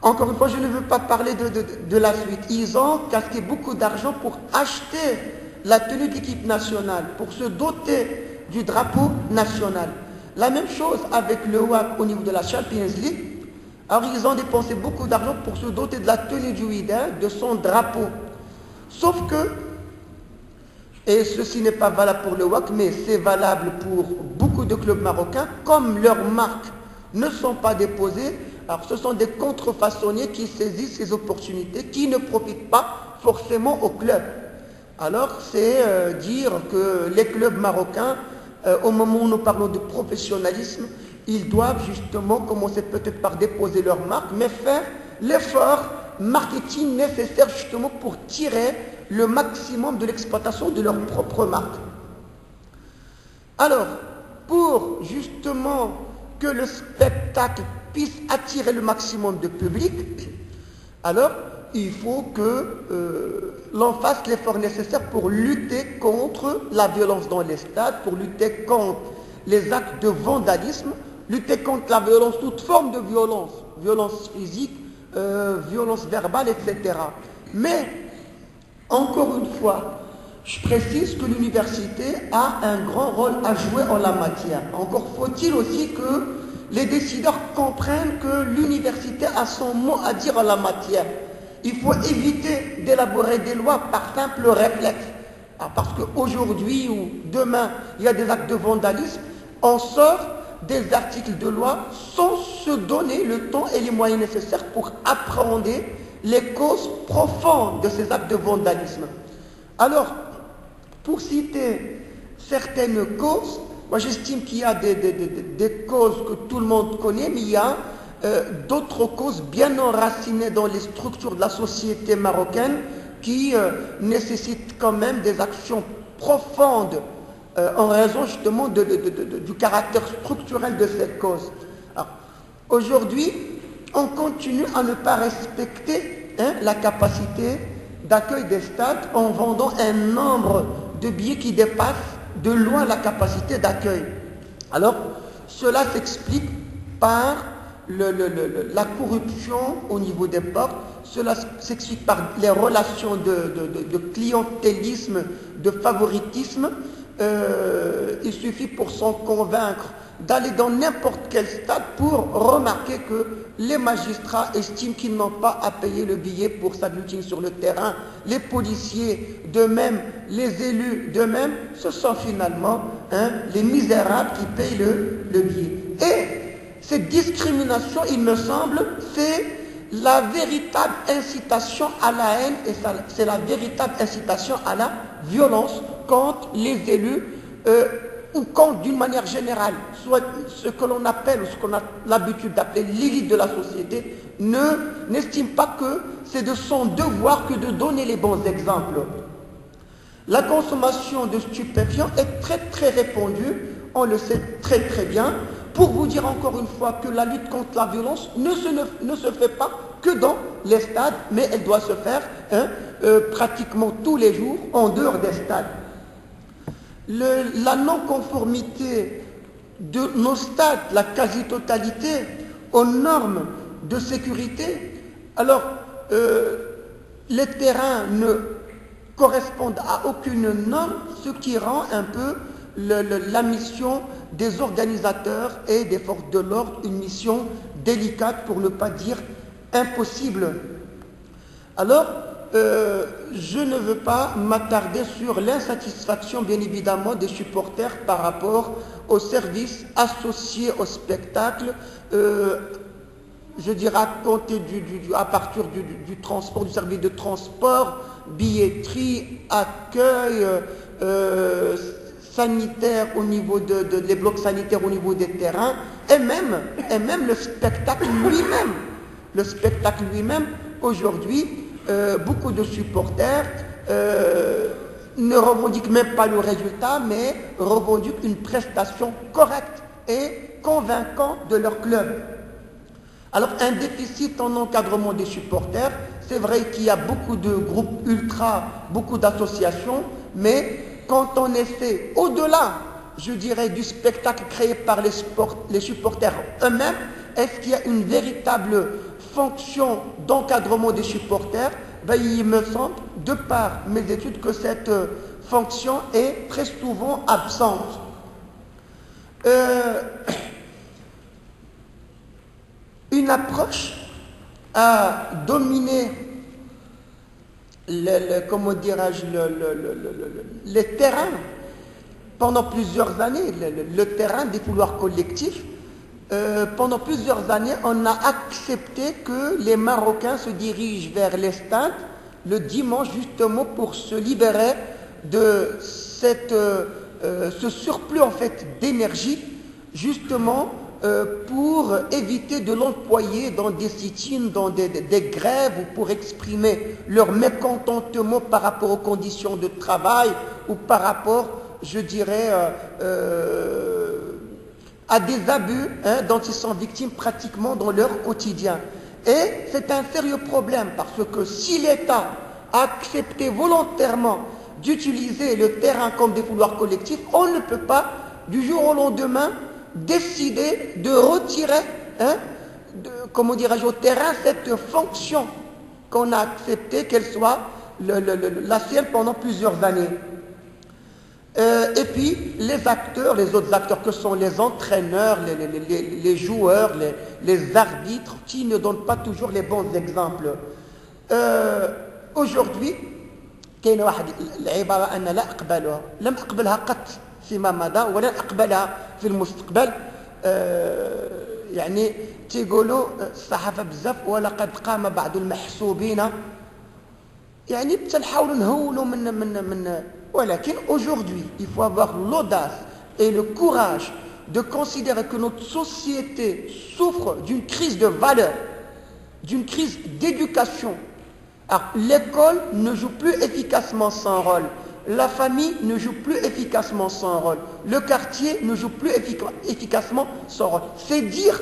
Encore une fois, je ne veux pas parler de la suite. Ils ont casqué beaucoup d'argent pour acheter la tenue d'équipe nationale, pour se doter du drapeau national. La même chose avec le WAC au niveau de la Champions League. Alors ils ont dépensé beaucoup d'argent pour se doter de la tenue du Wydad, de son drapeau. Sauf que, et ceci n'est pas valable pour le WAC, mais c'est valable pour beaucoup de clubs marocains, comme leurs marques ne sont pas déposées, alors ce sont des contrefaçonniers qui saisissent ces opportunités, qui ne profitent pas forcément au club. Alors c'est dire que les clubs marocains, au moment où nous parlons de professionnalisme, ils doivent justement commencer peut-être par déposer leur marque, mais faire l'effort marketing nécessaire justement pour tirer le maximum de l'exploitation de leur propre marque. Alors, pour justement que le spectacle puisse attirer le maximum de public, alors il faut que l'on fasse l'effort nécessaire pour lutter contre la violence dans les stades, pour lutter contre les actes de vandalisme, lutter contre la violence, toute forme de violence, violence physique, violence verbale, etc. Mais, encore une fois, je précise que l'université a un grand rôle à jouer en la matière. Encore faut-il aussi que les décideurs comprennent que l'université a son mot à dire en la matière. Il faut éviter d'élaborer des lois par simple réflexe. Parce qu'aujourd'hui ou demain, il y a des actes de vandalisme, on sort des articles de loi sans se donner le temps et les moyens nécessaires pour appréhender les causes profondes de ces actes de vandalisme. Alors, pour citer certaines causes, moi j'estime qu'il y a des causes que tout le monde connaît, mais il y a d'autres causes bien enracinées dans les structures de la société marocaine qui nécessitent quand même des actions profondes en raison justement du caractère structurel de cette cause. Aujourd'hui, on continue à ne pas respecter la capacité d'accueil des stades en vendant un nombre de billets qui dépasse de loin la capacité d'accueil. Alors, cela s'explique par la corruption au niveau des portes, cela s'explique par les relations de clientélisme, de favoritisme. Il suffit pour s'en convaincre d'aller dans n'importe quel stade pour remarquer que les magistrats estiment qu'ils n'ont pas à payer le billet pour s'agglutir sur le terrain. Les policiers d'eux-mêmes, les élus d'eux-mêmes, ce sont finalement les misérables qui payent le billet. Et cette discrimination, il me semble, c'est la véritable incitation à la haine et c'est la véritable incitation à la violence contre les élus ou contre, d'une manière générale, soit ce que l'on appelle ou ce qu'on a l'habitude d'appeler l'élite de la société, n'estime pas que c'est de son devoir que de donner les bons exemples. La consommation de stupéfiants est très très répandue, on le sait très très bien. pour vous dire encore une fois que la lutte contre la violence ne se fait pas que dans les stades, mais elle doit se faire pratiquement tous les jours en dehors des stades. La non-conformité de nos stades, la quasi-totalité, aux normes de sécurité, alors les terrains ne correspondent à aucune norme, ce qui rend un peu la mission des organisateurs et des forces de l'ordre une mission délicate, pour ne pas dire impossible. Alors, je ne veux pas m'attarder sur l'insatisfaction, bien évidemment, des supporters par rapport aux services associés au spectacle, je dirais à partir du transport, du service de transport, billetterie, accueil, sanitaire au niveau des blocs sanitaires au niveau des terrains, et même le spectacle lui-même. Le spectacle lui-même, aujourd'hui, beaucoup de supporters ne revendiquent même pas le résultat, mais revendiquent une prestation correcte et convaincante de leur club. Alors, un déficit en encadrement des supporters, c'est vrai qu'il y a beaucoup de groupes ultra, beaucoup d'associations, mais quand on essaie, au-delà, je dirais, du spectacle créé par les supporters eux-mêmes, est-ce qu'il y a une véritable fonction d'encadrement des supporters? Ben, il me semble, de par mes études, que cette fonction est très souvent absente. Une approche a dominé comment dirais-je, les terrains pendant plusieurs années, le terrain des couloirs collectifs. Pendant plusieurs années, on a accepté que les Marocains se dirigent vers les stades le dimanche, justement pour se libérer de ce surplus en fait d'énergie, justement pour éviter de l'employer dans des sit-ins, dans des grèves, ou pour exprimer leur mécontentement par rapport aux conditions de travail, ou par rapport, je dirais, à des abus dont ils sont victimes pratiquement dans leur quotidien. Et c'est un sérieux problème, parce que si l'État a accepté volontairement d'utiliser le terrain comme des couloirs collectifs, on ne peut pas, du jour au lendemain, décider de retirer, comment dirais-je, au terrain cette fonction qu'on a accepté qu'elle soit la sienne pendant plusieurs années. Et puis les acteurs, les autres acteurs que sont les entraîneurs, les joueurs, les arbitres, qui ne donnent pas toujours les bons exemples. Aujourd'hui, كاين واحد العبارة أنا لا أقبلها، لم أقبلها قط فيما مضى ولن أقبلها في المستقبل. يعني تيقولوا الصحافة بزاف ولقد قام بعض المحسوبين، يعني تنحاولوا نهولوا من ولكن aujourd'hui il faut avoir l'audace et le courage de considérer que notre société souffre d'une crise de valeurs, d'une crise d'éducation. Alors, l'école ne joue plus efficacement son rôle, la famille ne joue plus efficacement son rôle, le quartier ne joue plus efficacement son rôle. C'est dire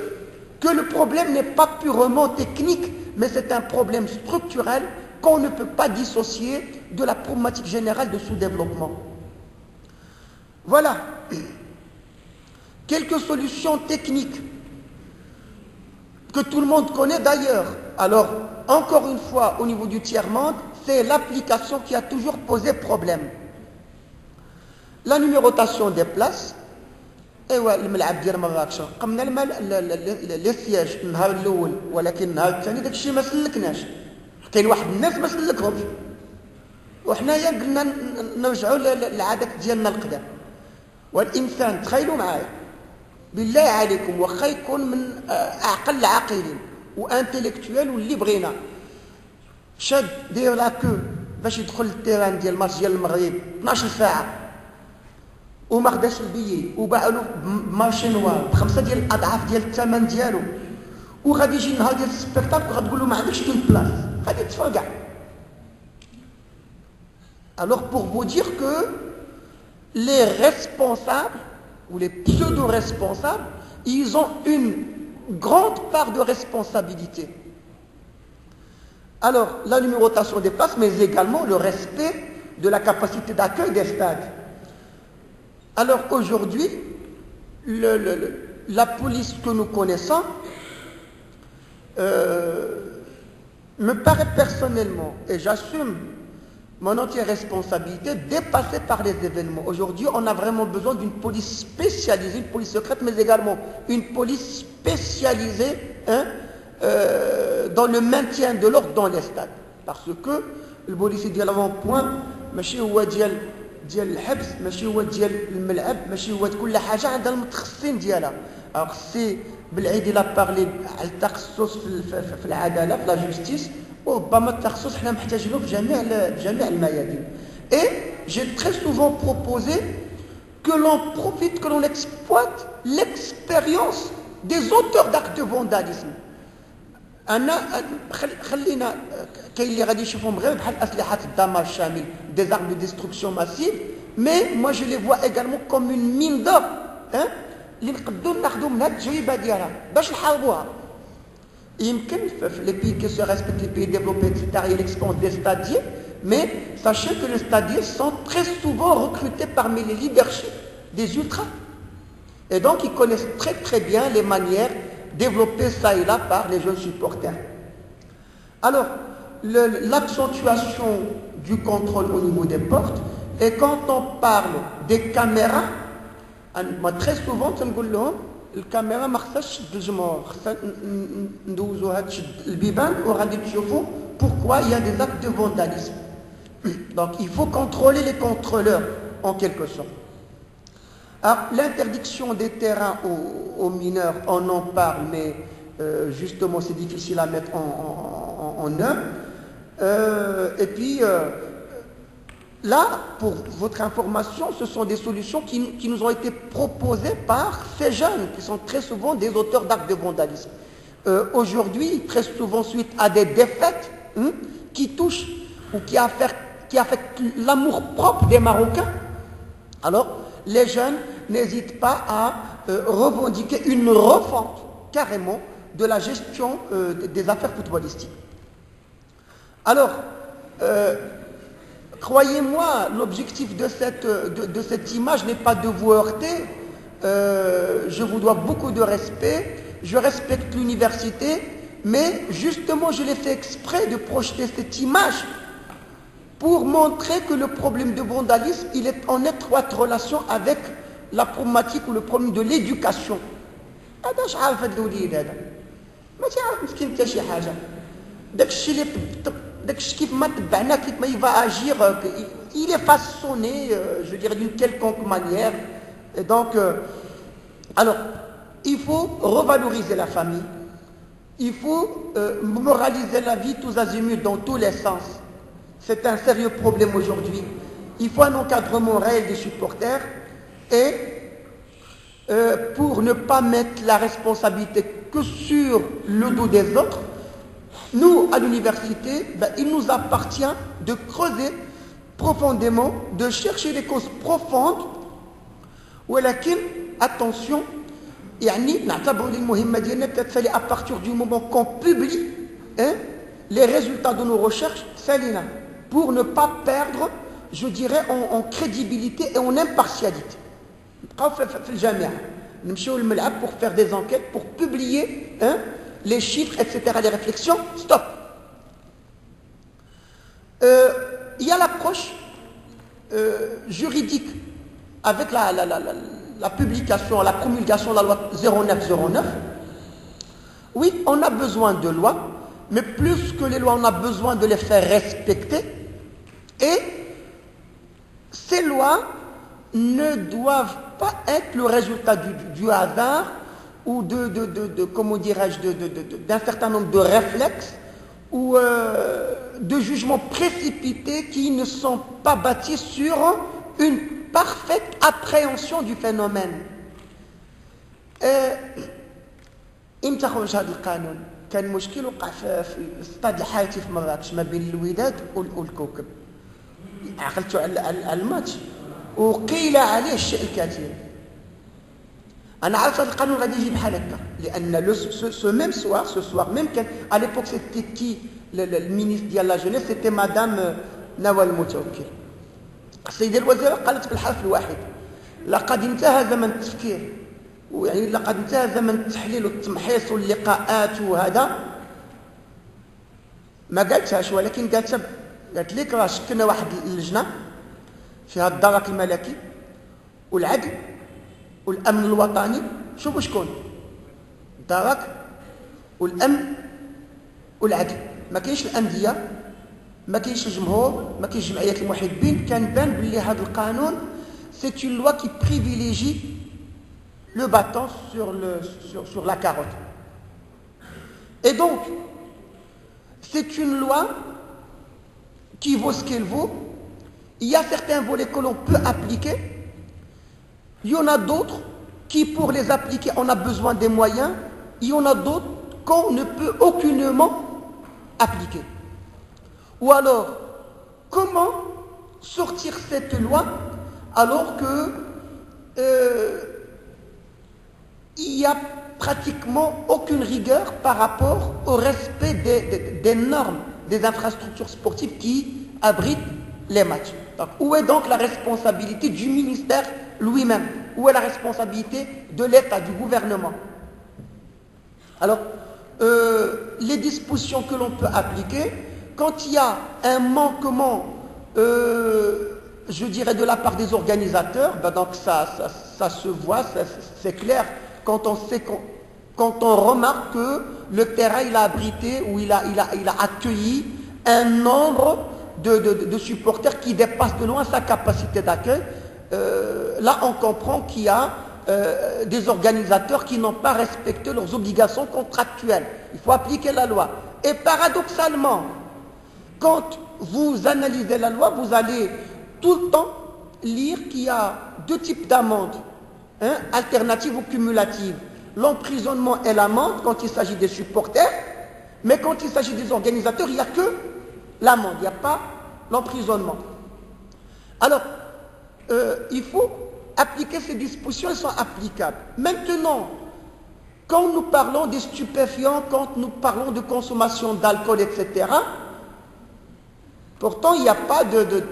que le problème n'est pas purement technique, mais c'est un problème structurel qu'on ne peut pas dissocier de la problématique générale de sous-développement. Voilà quelques solutions techniques que tout le monde connaît d'ailleurs. Alors, encore une fois, au niveau du tiers-monde, c'est l'application qui a toujours posé problème. La numérotation des places. ايوا الملعب ديال مراكش قمنا لي سياج النهار الاول، ولكن النهار الثاني داك الشيء ما سلكناش. كاين واحد الناس ما سلكهمش، وحنايا قلنا نرجعوا للعادات ديالنا القدام. والانسان تخيلوا معايا بالله عليكم، واخا يكون من اعقل العاقلين وانتليكتوال واللي بغينا، شاد داير لا كو باش يدخل التيران ديال الماتش ديال المغرب 12 ساعه وما خداش البيي وباع له مارشي نوار ب5 ديال الاضعاف ديال الثمن ديالو، وغادي يجي النهار ديال السبيكتاكل غتقول له ما عندكش اون بلاص، غادي يتفرقع. Alors pour vous dire que les responsables ou les pseudo-responsables, ils ont une grande part de responsabilité. Alors, la numérotation des places, mais également le respect de la capacité d'accueil des stades. Alors aujourd'hui, la police que nous connaissons me paraît personnellement, et j'assume mon entière responsabilité, dépassée par les événements. Aujourd'hui, on a vraiment besoin d'une police spécialisée, une police secrète, mais également une police spécialisée dans le maintien de l'ordre dans les stades. Parce que le policier dit à l'avant-point, ماشي هو ديال الحبس، ماشي هو ديال الملعب، ماشي هو كل حاجه عندها المتخصصين ديالها. Alors c'est بالعيد il a parlé على التخصص في العداله في لا جوستيس، وربما التخصص حنا محتاجينه في جميع الميادين. Et j'ai très souvent proposé que l'on profite, que l'on exploite l'expérience des auteurs d'actes de vandalisme. خلينا كاين اللي غادي يشوفهم غير بحال اسلحه الدمار الشامل، des armes de destruction massive, mais moi je les vois également comme une mine d'or اللي نقدروا ناخذوا منها التجربه ديالها باش نحاربوها. يمكن في les pays qui se respectent, les pays développés, etc., il y a l'expérience des stadiers, mais sachez que les stadiers sont très souvent recrutés parmi les leaderships des ultras, et donc ils connaissent très très bien les manières développé ça et là par les jeunes supporters. Alors, l'accentuation du contrôle au niveau des portes, et quand on parle des caméras, moi très souvent, je dis la caméra ما خصهاش تشد الجمهور، خصها ندوزوها تشد البيبان وغادي تشوفوا pourquoi il y a des actes de vandalisme. Donc il faut contrôler les contrôleurs en quelque sorte. Alors, l'interdiction des terrains aux mineurs, on en parle, mais justement c'est difficile à mettre en œuvre. Et puis, là, pour votre information, ce sont des solutions qui nous ont été proposées par ces jeunes, qui sont très souvent des auteurs d'actes de vandalisme. Aujourd'hui, très souvent suite à des défaites qui touchent ou qui affectent l'amour-propre des Marocains, alors les jeunes n'hésitent pas à revendiquer une refonte carrément de la gestion des affaires footballistiques. Alors, croyez-moi, l'objectif de cette image n'est pas de vous heurter. Je vous dois beaucoup de respect. Je respecte l'université, mais justement, je l'ai fait exprès de projeter cette image pour montrer que le problème de vandalisme, il est en étroite relation avec la problématique ou le problème de l'éducation. هذا اش عارف هذا الوليد هذا ما تعرف مسكين حتى شي حاجه داك الشيء اللي داك الشيء كيف ما تبعنا كيف ما يفا agir il est façonné je dirais d'une quelconque manière. Et donc alors il faut revaloriser la famille, il faut moraliser la vie tous azimuts dans tous les sens. C'est un sérieux problème aujourd'hui. Il faut un encadrement réel des supporters et pour ne pas mettre la responsabilité que sur le dos des autres, nous, à l'université, il nous appartient de creuser profondément, de chercher les causes profondes. ولكن attention, يعني نعتبر المهمة ديالنا تتسالي à partir du moment qu'on publie les résultats de nos recherches, salina, pour ne pas perdre, je dirais, en crédibilité et en impartialité. Pour faire des enquêtes, pour publier les chiffres, etc., les réflexions, stop. Il y a l'approche juridique avec la publication, la promulgation de la loi 0909. Oui, on a besoin de lois, mais plus que les lois, on a besoin de les faire respecter. Et ces lois ne doivent pas être le résultat du hasard ou comment dirais-je, d'un certain nombre de réflexes ou de jugements précipités qui ne sont pas bâtis sur une parfaite appréhension du phénomène. امتى خرج هذا القانون؟ كان مشكل وقع في استاد الحياتي في مراكش ما بين الوداد والكوكب. عقلتوا على الماتش وقيل عليه الشيء الكثير. أنا عارف هذا القانون غادي يجي بحال هكا لأن ce même soir même à l'époque c'était qui le ministre ديال لا جونيس c'était madame نوال المتوكل. السيدة الوزيرة قالت بالحرف الواحد لقد انتهى زمن التفكير ويعني لقد انتهى زمن التحليل والتمحيص واللقاءات وهذا. ما قالتهاش ولكن قالت لك راه شكلنا واحد اللجنه فيها الدرك الملكي والعدل والامن الوطني. شوفوا شكون الدرك والامن والعدل. ما كاينش الانديه ما كاينش الجمهور ما كاينش جمعيات المحبين. كان بان باللي هذا القانون c'est une loi qui privilégie le bâton sur la carotte. Et donc c'est une loi qui vaut ce qu'elle vaut. Il y a certains volets que l'on peut appliquer. Il y en a d'autres qui, pour les appliquer, on a besoin des moyens. Il y en a d'autres qu'on ne peut aucunement appliquer. Ou alors, comment sortir cette loi alors que il n'y a pratiquement aucune rigueur par rapport au respect des normes des infrastructures sportives qui abritent les matchs. Donc, où est donc la responsabilité du ministère lui-même? Où est la responsabilité de l'État, du gouvernement? Alors, les dispositions que l'on peut appliquer, quand il y a un manquement, je dirais, de la part des organisateurs, ben donc ça se voit, c'est clair. Quand on remarque que le terrain il a abrité ou il a accueilli un nombre de supporters qui dépasse de loin sa capacité d'accueil, là on comprend qu'il y a des organisateurs qui n'ont pas respecté leurs obligations contractuelles. Il faut appliquer la loi. Et paradoxalement, quand vous analysez la loi, vous allez tout le temps lire qu'il y a deux types d'amendes. Alternative ou cumulative. L'emprisonnement et l'amende quand il s'agit des supporters, mais quand il s'agit des organisateurs, il n'y a que l'amende, il n'y a pas l'emprisonnement. Alors, il faut appliquer ces dispositions, elles sont applicables. Maintenant, quand nous parlons des stupéfiants, quand nous parlons de consommation d'alcool, etc., pourtant, il n'y a pas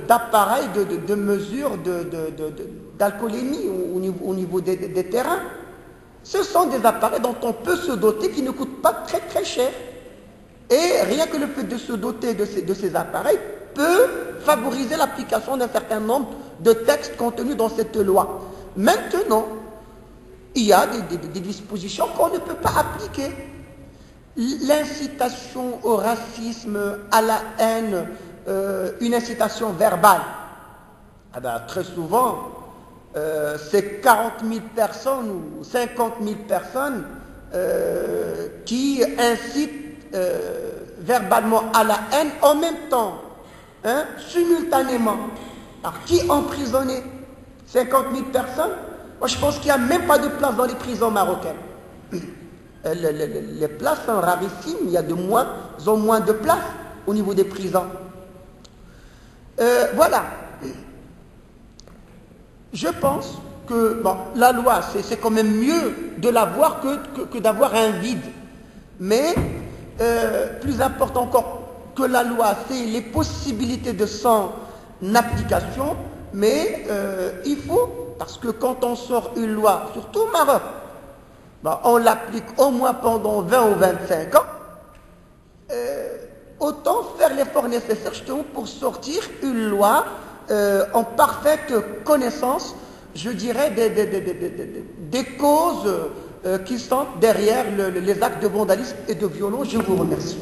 d'appareil de mesure d'alcoolémie au niveau des terrains. Ce sont des appareils dont on peut se doter qui ne coûtent pas très très cher. Et rien que le fait de se doter de ces appareils peut favoriser l'application d'un certain nombre de textes contenus dans cette loi. Maintenant, il y a des dispositions qu'on ne peut pas appliquer. L'incitation au racisme, à la haine, une incitation verbale. Ah ben, très souvent, c'est 40 000 personnes ou 50 000 personnes qui incitent verbalement à la haine en même temps, simultanément. Alors, qui emprisonné 50 000 personnes? Moi, je pense qu'il n'y a même pas de place dans les prisons marocaines. Les places sont rarissimes, il y a de moins en moins de places au niveau des prisons. Voilà. Je pense que bon, la loi, c'est quand même mieux de l'avoir que d'avoir un vide. Mais plus important encore que la loi, c'est les possibilités de son application. Mais il faut, parce que quand on sort une loi, surtout au Maroc, ben, on l'applique au moins pendant 20 ou 25 ans. Autant faire l'effort nécessaire justement pour sortir une loi en parfaite connaissance, je dirais, des causes qui sont derrière les actes de vandalisme et de violence. Je vous remercie.